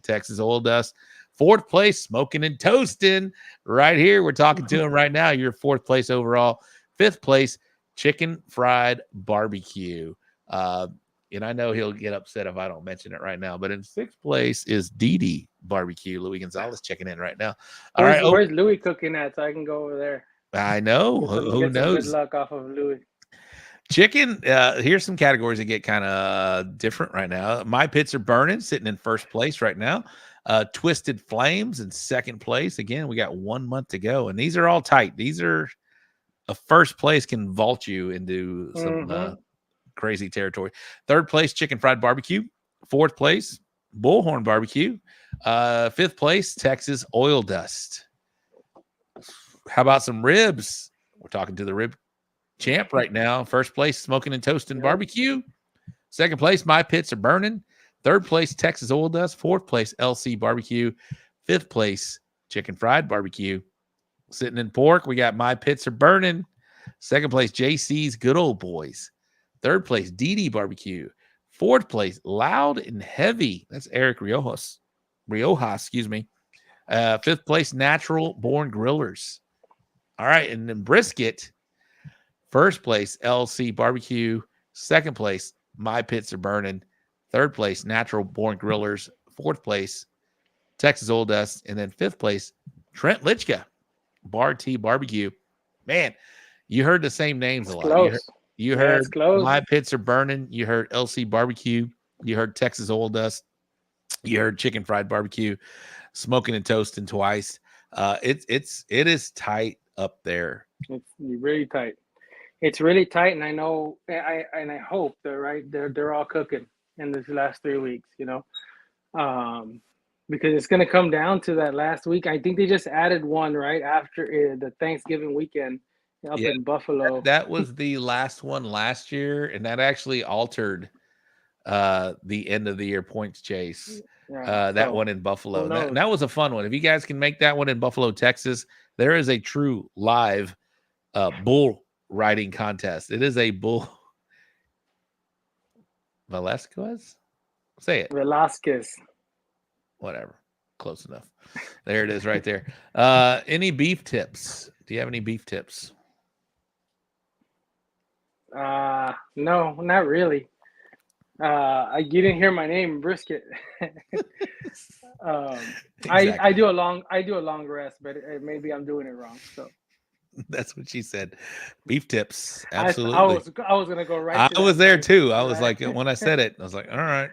Texas Oil Dust. Fourth place, Smoking and Toasting right here. We're talking to him right now. You're fourth place overall. Fifth place, Chicken Fried Barbecue. And I know he'll get upset if I don't mention it right now. But in sixth place is Didi Barbecue. Louis Gonzalez checking in right now. All right. Where's Louis cooking at so I can go over there? I know. Who knows? Good luck off of Louis. Chicken, here's some categories that get kind of different right now. My Pits Are Burning, sitting in first place right now. Twisted Flames in second place. Again, we got 1 month to go. And these are all tight. These are a first place can vault you into some crazy territory. Third place, Chicken Fried Barbecue. Fourth place, Bullhorn Barbecue. Fifth place, Texas Oil Dust. How about some ribs? We're talking to the rib champ right now. First place, Smoking and Toasting Barbecue. Second place, My Pits Are Burning. Third place, Texas Oil Dust. Fourth place, LC Barbecue. Fifth place, Chicken Fried Barbecue. Sitting in pork, we got My Pits Are Burning. Second place, JC's Good Old Boys. Third place, Didi Barbecue. Fourth place, Loud and Heavy. That's Eric Riojas, excuse me. Fifth place, Natural Born Grillers. All right, and then brisket. First place, LC Barbecue. Second place, My Pits Are Burning. Third place, Natural Born Grillers. Fourth place, Texas Oil Dust. And then fifth place, Trent Litchka, Bar T Barbecue. Man, you heard the same names a lot. You heard My Pits Are Burning. You heard LC Barbecue. You heard Texas Oil Dust. You heard Chicken Fried Barbecue. Smoking and Toasting twice. It is tight up there. It's really tight. It's really tight, and I know, I hope they're all cooking in this last 3 weeks. Because it's going to come down to that last week. I think they just added one right after the Thanksgiving weekend. up Yeah, in Buffalo. that was the last one last year, and that actually altered the end of the year points chase. Yeah, That so one in Buffalo. who And knows? that was a fun one. If you guys can make that one in Buffalo, Texas, there is a true live bull riding contest. It is a bull. Velasquez? Say it. Velasquez. Whatever. Close enough. There it is right there. Any beef tips? Do you have any beef tips? No, not really. You didn't hear my name, brisket. Exactly. I do a long rest, but maybe I'm doing it wrong. So that's what she said. Beef tips, I absolutely. I was gonna go right. I was there too. I was like, when I said it, I was like, all right,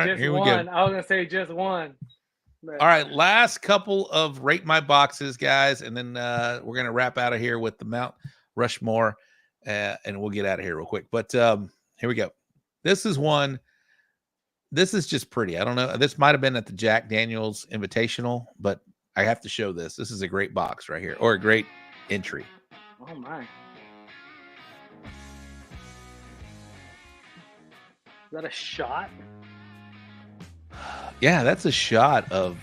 Just here one. we go. I was gonna say just one. But, All right, last couple of rate my boxes, guys, and then we're gonna wrap out of here with the Mount Rushmore, and we'll get out of here real quick. But here we go. This is one. This is just pretty. I don't know. This might have been at the Jack Daniels Invitational, but I have to show this. This is a great box right here, or a great entry. Oh my! Is that a shot? Yeah, that's a shot of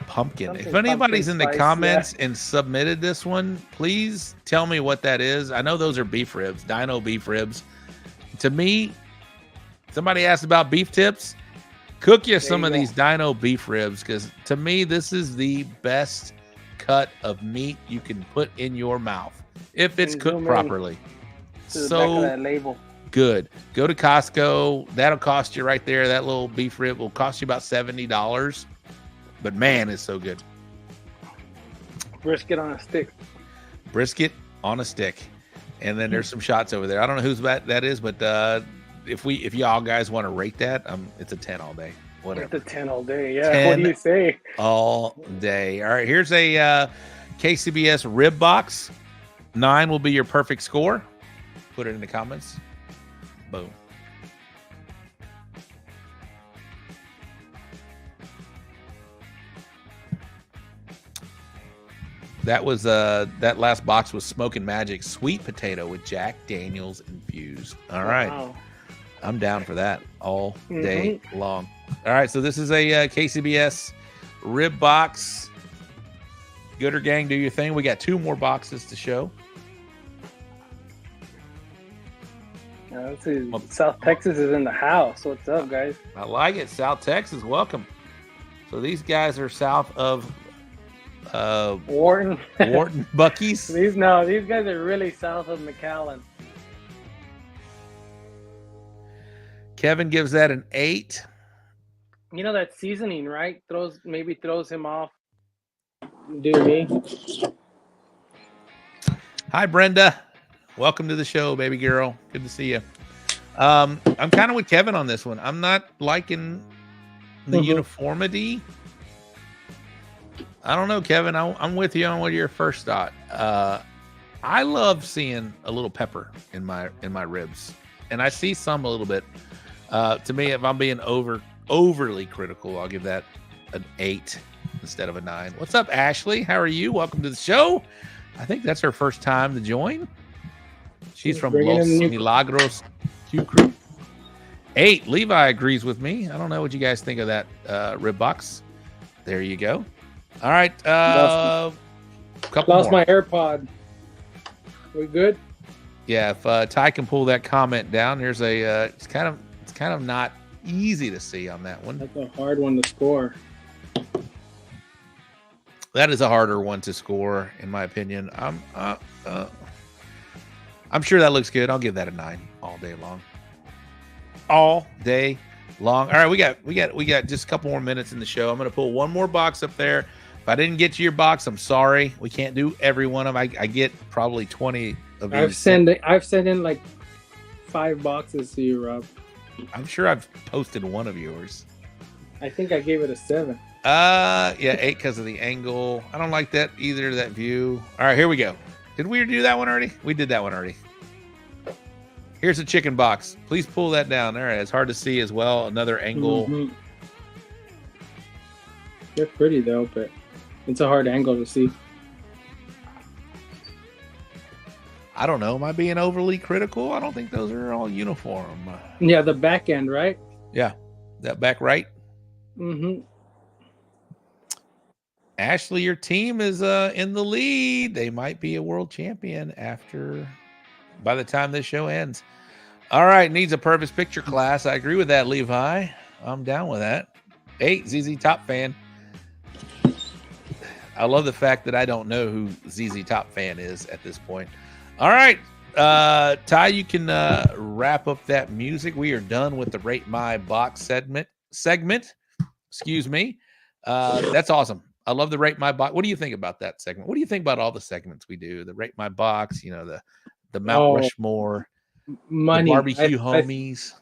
pumpkin. Something If anybody's pumpkin in the spice, comments and submitted this one, please tell me what that is. I know those are beef ribs, dino beef ribs. To me, somebody asked about beef tips. Cook you some of these dino beef ribs, because to me, this is the best cut of meat you can put in your mouth if it's cooked properly. So that label. Good. Go to Costco. That'll cost you right there. That little beef rib will cost you about $70. But man, it's so good. Brisket on a stick. Brisket on a stick. And then there's some shots over there. I don't know whose that is, but if y'all guys want to rate that, it's a 10 all day. Whatever. It's a 10 all day. Yeah. What do you say? All day. All right. Here's a KCBS rib box. 9 will be your perfect score. Put it in the comments. Boom. That was that last box was Smoking Magic sweet potato with Jack Daniels infused. All right. Wow. I'm down for that all day long. All right, so this is a KCBS rib box. Gooder gang, do your thing. We got 2 more boxes to show. Let's see. South Texas is in the house. What's up, guys? I like it. South Texas, welcome. So these guys are south of Wharton. Wharton Bucky's. These guys are really south of McAllen. Kevin gives that an 8. You know that seasoning, right? Throws him off. Do me. Hi, Brenda. Welcome to the show, baby girl. Good to see you. I'm kind of with Kevin on this one. I'm not liking the uniformity. I don't know, Kevin. I'm with you on what your first thought. I love seeing a little pepper in my ribs, and I see some a little bit. To me, if I'm being overly critical, I'll give that an 8 instead of a 9. What's up, Ashley? How are you? Welcome to the show. I think that's her first time to join. She's from Los Milagros Q Crew. 8. Levi agrees with me. I don't know what you guys think of that rib box. There you go. All right. Lost my AirPod. We good? Yeah. If Ty can pull that comment down, there's a. It's kind of not easy to see on that one. That's a hard one to score. That is a harder one to score, in my opinion. I'm sure that looks good. I'll give that a 9 all day long. All day long. All right, we got just a couple more minutes in the show. I'm going to pull one more box up there. If I didn't get to your box, I'm sorry. We can't do every one of them. I get probably 20 of these. I've sent in like 5 boxes to you, Rob. I'm sure I've posted one of yours. I think I gave it a 7. Yeah, 8 because of the angle. I don't like that either, that view. All right, here we go. Did we do that one already? We did that one already. Here's a chicken box. Please pull that down. All right, it's hard to see as well. Another angle. Mm-hmm. They're pretty though, but it's a hard angle to see. I don't know. Am I being overly critical? I don't think those are all uniform. Yeah, the back end, right? Yeah, that back right. Mm-hmm. Ashley, your team is in the lead. They might be a world champion by the time this show ends. All right, needs a perfect picture class. I agree with that, Levi. I'm down with that. Hey, ZZ Top fan. I love the fact that I don't know who ZZ Top fan is at this point. All right, Ty, you can wrap up that music. We are done with the Rate My Box segment. Excuse me. That's awesome. I love the Rate My Box. What do you think about that segment? What do you think about all the segments we do? The Rate My Box, the Mount Rushmore, money, the barbecue homies.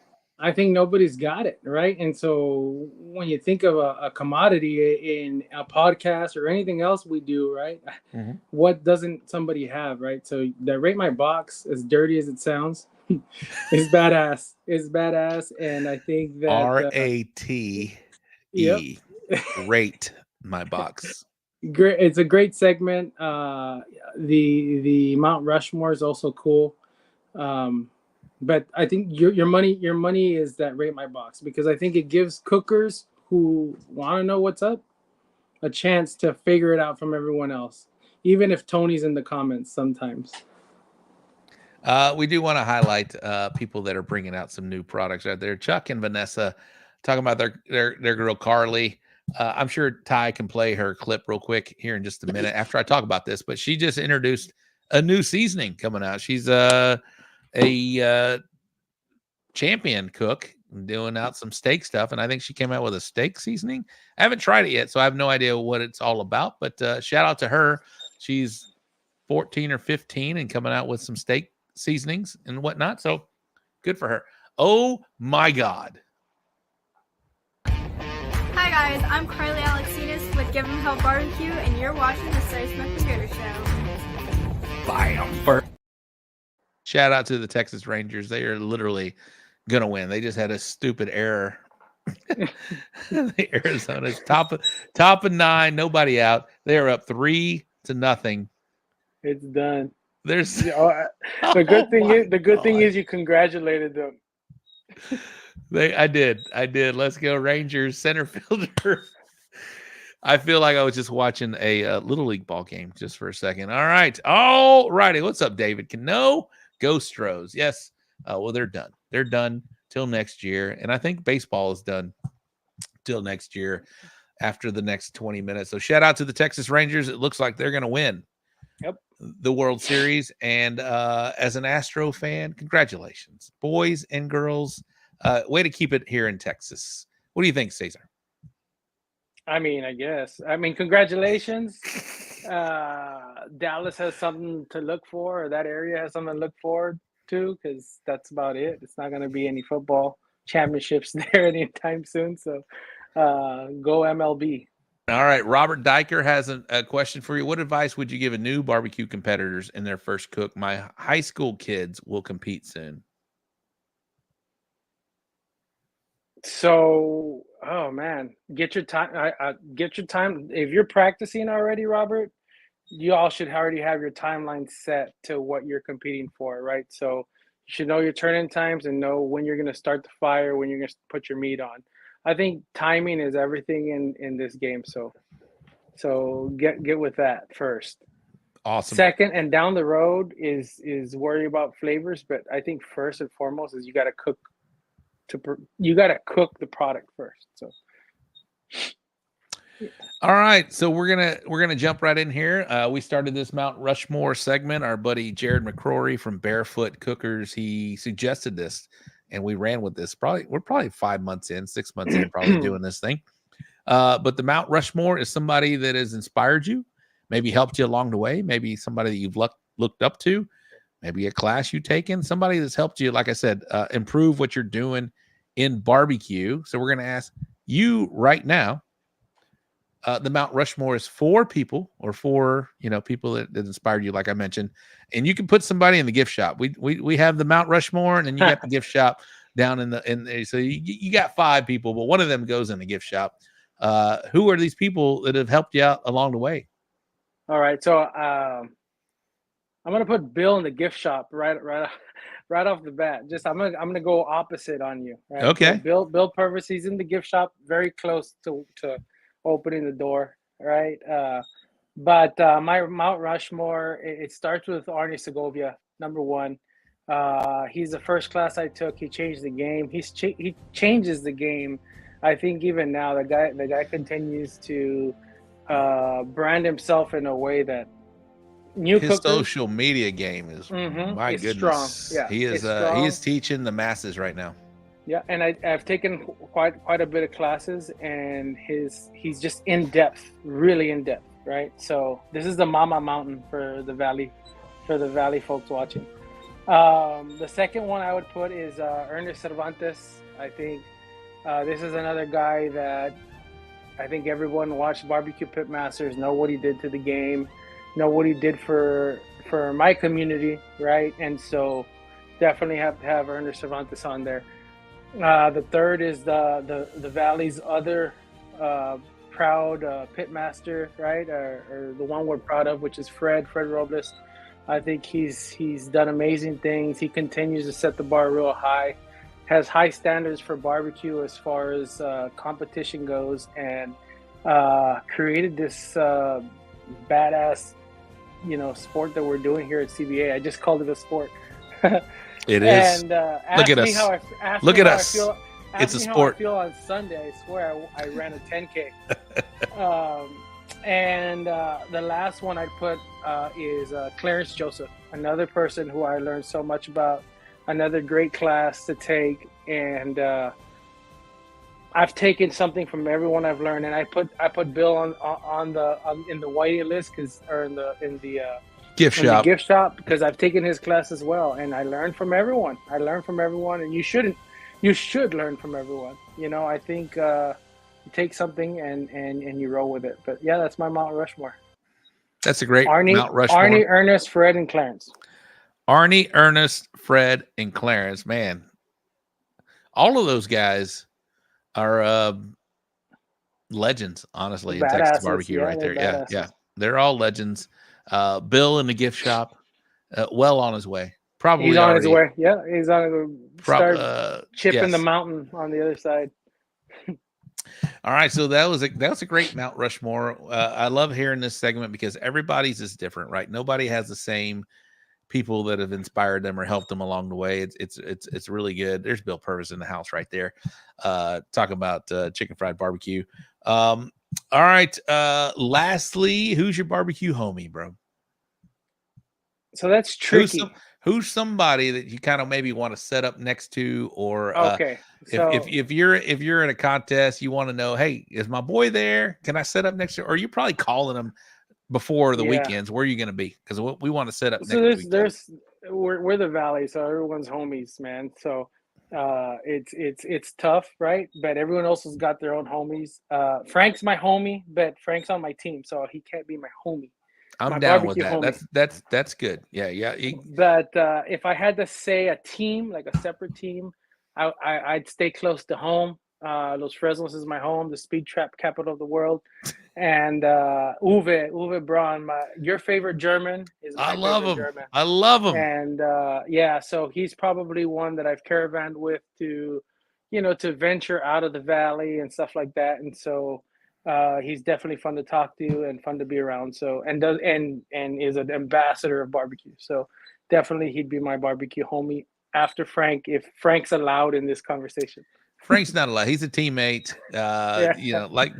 I think nobody's got it, right? And so when you think of a commodity in a podcast or anything else we do, right? Mm-hmm. What doesn't somebody have, right? So that Rate My Box, as dirty as it sounds, is badass. It's badass. And I think that RATE. Yep. Rate My Box. Great. It's a great segment. The Mount Rushmore is also cool. But I think your money is that Rate My Box, because I think it gives cookers who want to know what's up a chance to figure it out from everyone else, even if Tony's in the comments sometimes. We do want to highlight people that are bringing out some new products out there. Chuck and Vanessa talking about their girl Carly. I'm sure Ty can play her clip real quick here in just a minute after I talk about this, but she just introduced a new seasoning coming out. She's a champion cook doing out some steak stuff, and I think she came out with a steak seasoning. I haven't tried it yet, so I have no idea what it's all about, but shout out to her. She's 14 or 15 and coming out with some steak seasonings and whatnot, so good for her. Oh my God. Hi guys, I'm Carly Alexinas with Give 'em Hell Barbecue, and you're watching the Smoking Toasting Show. Bam. Shout out to the Texas Rangers. They are literally gonna win. They just had a stupid error. The Arizona's top of 9, nobody out. They are up 3-0. It's done. There's the good thing is you congratulated them. I did. Let's go Rangers center fielder. I feel like I was just watching a Little League ball game just for a second. All righty. What's up, David? Go Stros. Yes. Well, they're done. They're done till next year. And I think baseball is done till next year after the next 20 minutes. So shout out to the Texas Rangers. It looks like they're going to win the World Series. And as an Astro fan, congratulations, boys and girls. Way to keep it here in Texas. What do you think, Cesar? I guess. Congratulations. Dallas has something to look for, or that area has something to look forward to, because that's about it. It's not going to be any football championships there anytime soon. So go MLB. All right. Robert Diker has a question for you. What advice would you give a new barbecue competitors in their first cook? My high school kids will compete soon. So, oh man, get your time. Get your time. If you're practicing already, Robert, you all should already have your timeline set to what you're competing for, right? So you should know your turn-in times and know when you're going to start the fire, when you're going to put your meat on. I think timing is everything in this game. So get with that first. Awesome. Second, and down the road is worry about flavors, but I think first and foremost is you got to cook. You got to cook the product first. So, all right. So we're gonna jump right in here. We started this Mount Rushmore segment. Our buddy Jared McCrory from Barefoot Cookers, he suggested this, and we ran with this. We're probably 5 months in, 6 months in, probably doing this thing. But the Mount Rushmore is somebody that has inspired you, maybe helped you along the way, maybe somebody that you've looked up to, maybe a class you've taken, somebody that's helped you, like I said, improve what you're doing in barbecue. So we're going to ask you right now, the Mount Rushmore is 4 people, or 4, people that inspired you, like I mentioned, and you can put somebody in the gift shop. We have the Mount Rushmore, and then you got the gift shop down in there. So you got 5 people, but one of them goes in the gift shop. Who are these people that have helped you out along the way? All right. So I'm gonna put Bill in the gift shop right off the bat. Just I'm gonna go opposite on you. Right. So Okay. Bill Purvis, he's in the gift shop, very close to opening the door. Right. But my Mount Rushmore, it starts with Arnie Segovia, number one. He's the first class I took. He changed the game. He changes the game. I think even now the guy continues to brand himself in a way that new His cookers. social media game is my It's goodness. strong. Yeah, He is it's strong. he is teaching the masses right now. Yeah, and I've taken quite a bit of classes, and he's just in depth, really in depth, right? So this is the Mama Mountain for the Valley folks watching. The second one I would put is Ernest Cervantes. I think this is another guy that I think everyone watched Barbecue Pitmasters, know what he did to the game, know what he did for my community, right? And so definitely have to have Ernest Cervantes on there. The third is the Valley's other proud pitmaster, right? Or the one we're proud of, which is Fred Robles. I think he's done amazing things. He continues to set the bar real high, has high standards for barbecue as far as competition goes, and created this badass, sport that we're doing here at CBA. I just called it a sport. It is. And Look at us. Look at us. It's a sport. I feel on Sunday. I swear I ran a 10K. And the last one I'd put is Clarence Joseph, another person who I learned so much about, another great class to take. And I've taken something from everyone I've learned, and I put Bill in the whitey list in the Gift shop because I've taken his class as well, and I learned from everyone. And you should learn from everyone. I think you take something and you roll with it. But yeah, that's my Mount Rushmore. That's a great Arnie, Mount Rushmore. Arnie, Ernest, Fred, and Clarence. Arnie, Ernest, Fred, and Clarence. Man, all of those guys are legends, honestly, in Texas barbecue right there. Yeah. They're all legends. Bill in the gift shop, well on his way. Probably he's on his way. Yeah, he's on his way. Start chipping the mountain on the other side. All right, so that was a great Mount Rushmore. I love hearing this segment because everybody's is different, right? Nobody has the same people that have inspired them or helped them along the way. It's really good. There's Bill Purvis in the house right there, talking about chicken fried barbecue. All right. Lastly, who's your barbecue homie, bro? So that's tricky. Who's somebody that you kind of maybe want to set up next to, or okay. So if you're in a contest, you want to know, hey, is my boy there? Can I set up next to? Or you're probably calling them before the weekends. Where are you going to be? Because we want to set up. So we're the Valley, so everyone's homies, man. So it's tough, right? But everyone else has got their own homies. Frank's my homie, but Frank's on my team, so he can't be my homie. I'm down with that. Homie. That's good. Yeah. But if I had to say a team, like a separate team, I'd stay close to home. Los Fresnos is my home, the speed trap capital of the world. And Uwe Braun, your favorite German is my favorite German. I love him. And so he's probably one that I've caravanned with to venture out of the Valley and stuff like that. And so he's definitely fun to talk to and fun to be around. So and is an ambassador of barbecue. So definitely he'd be my barbecue homie after Frank, if Frank's allowed in this conversation. Frank's not allowed. He's a teammate.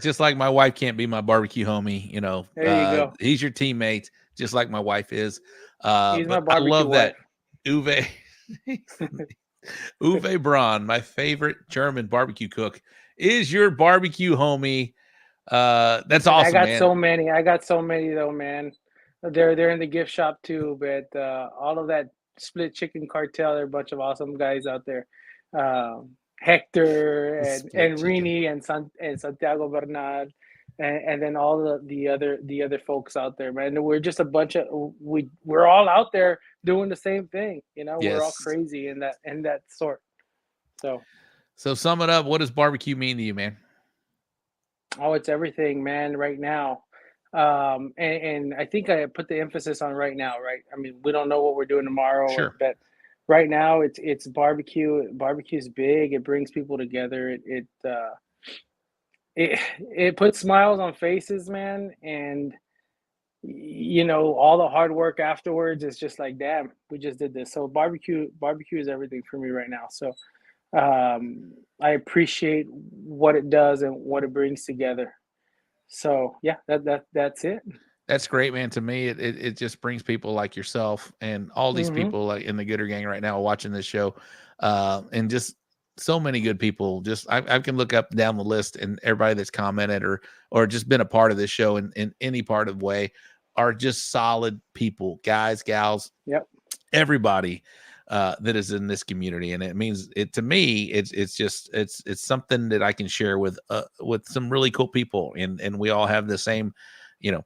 Just like my wife can't be my barbecue homie. There you go. He's your teammate, just like my wife is. He's my barbecue I love wife. That Uwe Braun, my favorite German barbecue cook, is your barbecue homie. That's awesome. I got so many though, man. They're in the gift shop too, but all of that split chicken cartel, they're a bunch of awesome guys out there. Hector and Rini and Santiago Bernal, and then all the other folks out there, man. We're just a bunch of we're all out there doing the same thing, Yes. We're all crazy in that sort. So sum it up. What does barbecue mean to you, man? Oh, it's everything, man. Right now, And I think I put the emphasis on right now, right? I mean, we don't know what we're doing tomorrow, Sure. but right now it's barbecue. Barbecue's big. It brings people together. It puts smiles on faces, man, and all the hard work afterwards is just like, damn, we just did this. So barbecue is everything for me right now. So I appreciate what it does and what it brings together. So yeah, that's it. That's great, man. To me, it just brings people like yourself and all these Hmm. people like in the Gooder Gang right now watching this show, and just so many good people. Just I can look up and down the list, and everybody that's commented or just been a part of this show in any part of way are just solid people, guys, gals, Yep. everybody that is in this community, and it means it to me. It's something that I can share with some really cool people, and we all have the same, you know,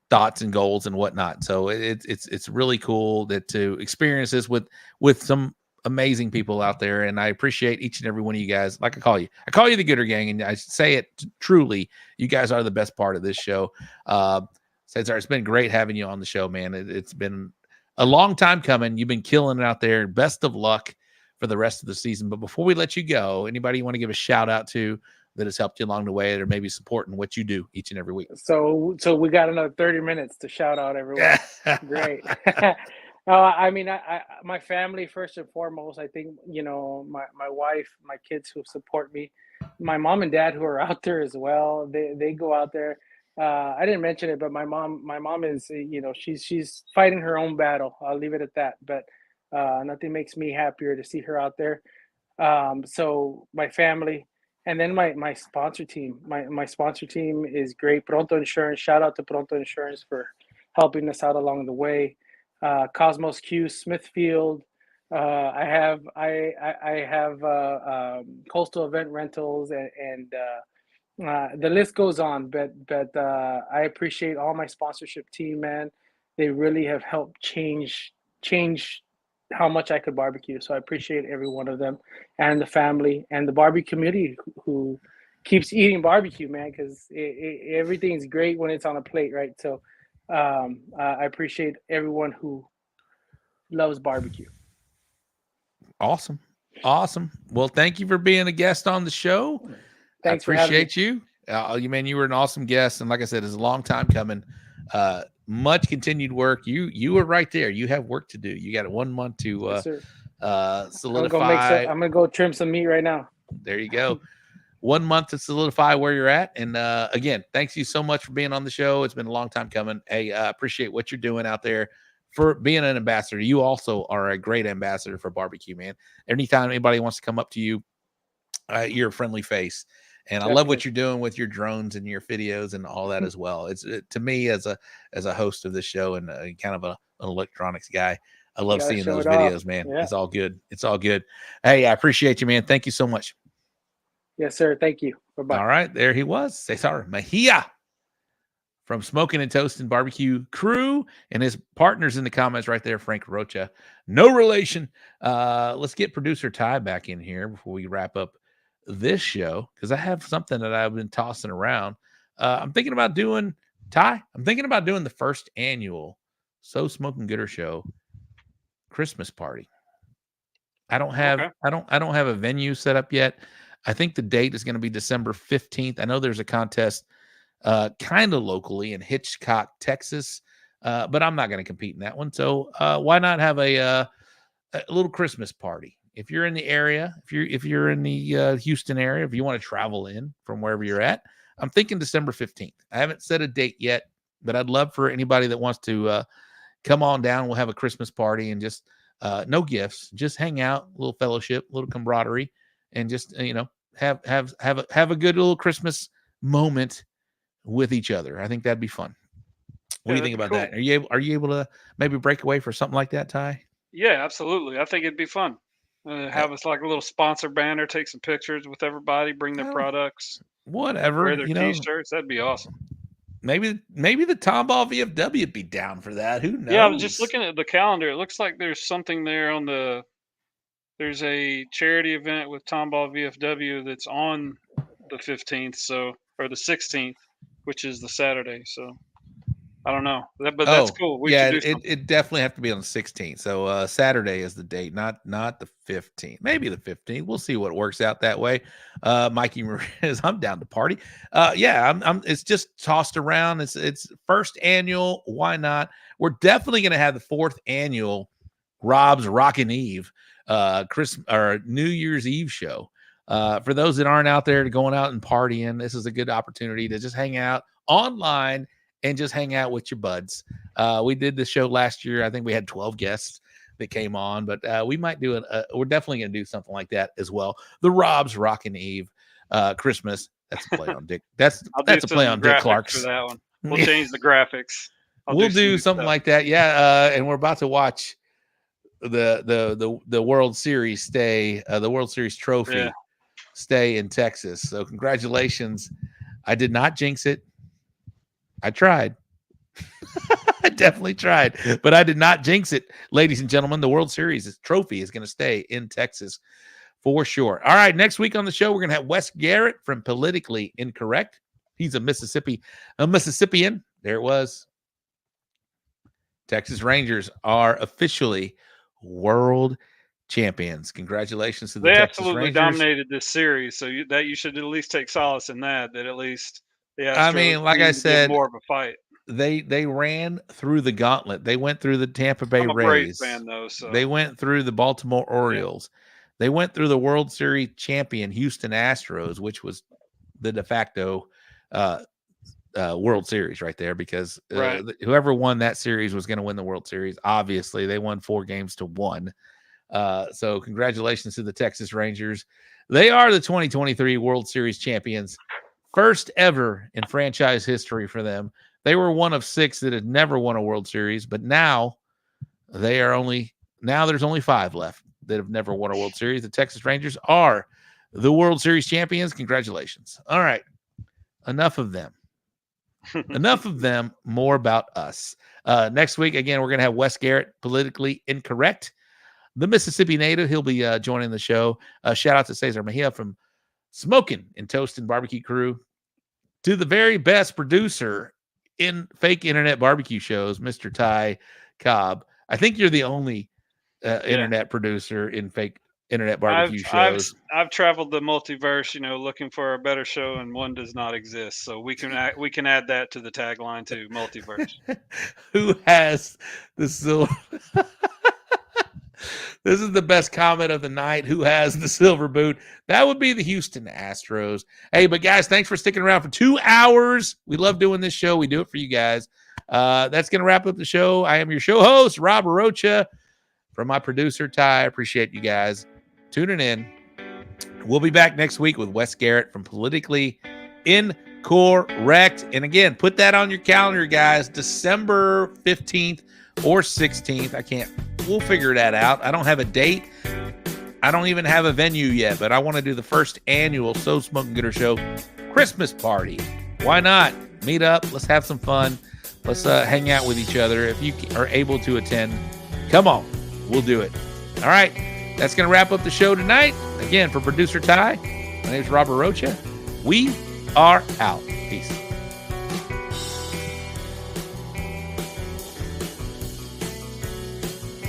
thoughts and goals and whatnot. So it's really cool that to experience this with some amazing people out there. And I appreciate each and every one of you guys. Like I call you the Gooder Gang, and I say it truly. You guys are the best part of this show. Cesar, it's been great having you on the show, man. It's been a long time coming. You've been killing it out there. Best of luck for the rest of the season. But before we let you go, anybody you want to give a shout out to that has helped you along the way, or maybe supporting what you do each and every week? So we got another 30 minutes to shout out everyone. Great. I mean, my family first and foremost. I think my wife, my kids who support me, my mom and dad who are out there as well. They go out there. I didn't mention it, but my mom is she's fighting her own battle. I'll leave it at that. But nothing makes me happier to see her out there. So my family, and then my sponsor team. My sponsor team is great. Pronto Insurance. Shout out to Pronto Insurance for helping us out along the way. Cosmos Q, Smithfield. I have Coastal Event Rentals, and the list goes on. But I appreciate all my sponsorship team, man. They really have helped change how much I could barbecue. So I appreciate every one of them, and the family and the barbecue community who keeps eating barbecue, man, because everything's great when it's on a plate, right? So I appreciate everyone who loves barbecue. Awesome. Well, thank you for being a guest on the show. Thanks I for having me. appreciate you. You were an awesome guest, and like I said, it's a long time coming. Much continued work. You were right there. You have work to do. You got 1 month to Yes, solidify. I'm gonna go trim some meat right now. There you go. 1 month to solidify where you're at. And again, thanks you so much for being on the show. It's been a long time coming. Hey, I appreciate what you're doing out there for being an ambassador. You also are a great ambassador for barbecue, man. Anytime anybody wants to come up to you, you're a friendly face. And I love what you're doing with your drones and your videos and all that as well. To me as a host of this show and kind of an electronics guy, I love seeing those videos, man. Yeah. It's all good. It's all good. Hey, I appreciate you, man. Thank you so much. Yes, sir. Thank you. Bye-bye. All right. There he was. Cesar Mejia from Smoking Toasting BBQ Crew, and his partners in the comments right there, Frank Rocha. No relation. Let's get producer Ty back in here before we wrap up this show, because I have something that I've been tossing around. I'm thinking about doing the first annual So Smoking Gooder Show Christmas party. I don't have a venue set up yet. I think the date is going to be December 15th. I know there's a contest kind of locally in Hitchcock, Texas, but I'm not going to compete in that one. So why not have a little Christmas party? If you're in the area, if you're in the Houston area, if you want to travel in from wherever you're at, I'm thinking December 15th. I haven't set a date yet, but I'd love for anybody that wants to come on down. We'll have a Christmas party and just no gifts, just hang out, a little fellowship, a little camaraderie, and just have a good little Christmas moment with each other. I think that'd be fun. What do you think about that? Are you able to maybe break away for something like that, Ty? Yeah, absolutely. I think it'd be fun. Have us like a little sponsor banner, take some pictures with everybody, bring their products, whatever, wear their t-shirts. That'd be awesome. Maybe the Tomball VFW would be down for that. Who knows? Yeah, I was just looking at the calendar. It looks like there's something there there's a charity event with Tomball VFW that's on the 15th, or the 16th. which is the Saturday. So I don't know, but that's cool. We should do something. It definitely have to be on the 16th. So Saturday is the date, not the 15th. Maybe the 15th. We'll see what works out that way. Mikey Martinez, I'm down to party. I'm it's just tossed around. It's first annual. Why not? We're definitely going to have the 4th annual Rob's Rockin' Eve, New Year's Eve show. For those that aren't out there going out and partying, this is a good opportunity to just hang out online and just hang out with your buds. We did the show last year. I think we had 12 guests that came on, but we might do it. We're definitely going to do something like that as well. The Rob's Rockin' Eve Christmas. That's a play on Dick. That's a play on Dick Clark's. For that one. We'll change the graphics. We'll do something like that. Yeah. And we're about to watch the World Series the World Series trophy stay in Texas. So congratulations. I did not jinx it. I tried. I definitely tried, but I did not jinx it. Ladies and gentlemen, the World Series trophy is going to stay in Texas for sure. All right, next week on the show, we're going to have Wes Garrett from Politically Incorrect. He's a Mississippian. There it was. Texas Rangers are officially world champions. Congratulations to the Texas absolutely Rangers. Dominated this series, so you should at least take solace in that at least. Yeah, I mean, like I said, more of a fight. They ran through the gauntlet. They went through the Tampa Bay I'm a Rays. Braves fan, though, so. They went through the Baltimore Orioles. They went through the World Series champion Houston Astros, which was the de facto World Series right there, because whoever won that series was going to win the World Series. Obviously, they won 4-1. So congratulations to the Texas Rangers. They are the 2023 World Series champions. First ever in franchise history for them. They were one of 6 that had never won a World Series, but now there's only 5 left that have never won a World Series. The Texas Rangers are the World Series champions. Congratulations. All right. Enough of them. Enough of them. More about us. Next week, again, we're going to have Wes Garrett, Politically Incorrect, the Mississippi native. He'll be joining the show. Shout out to Cesar Mejia from Smoking Toasting BBQ Crew, to the very best producer in fake internet barbecue shows, Mr. Ty Cobb. I think you're the only internet producer in fake internet barbecue shows. I've traveled the multiverse, looking for a better show, and one does not exist. So we can add that to the tagline too, multiverse. Who has the silver? This is the best comment of the night. Who has the silver boot? That would be the Houston Astros. Hey, but guys, thanks for sticking around for 2 hours. We love doing this show. We do it for you guys. That's going to wrap up the show. I am your show host, Rob Arocha, from my producer, Ty. I appreciate you guys tuning in. We'll be back next week with Wes Garrett from Politically Incorrect. And again, put that on your calendar, guys. December 15th or 16th. We'll figure that out. I don't have a date. I don't even have a venue yet, but I want to do the first annual So Smoking Gooder Show Christmas party. Why not? Meet up. Let's have some fun. Let's hang out with each other. If you are able to attend, come on. We'll do it. All right. That's going to wrap up the show tonight. Again, for producer Ty, my name is Robert Rocha. We are out. Peace.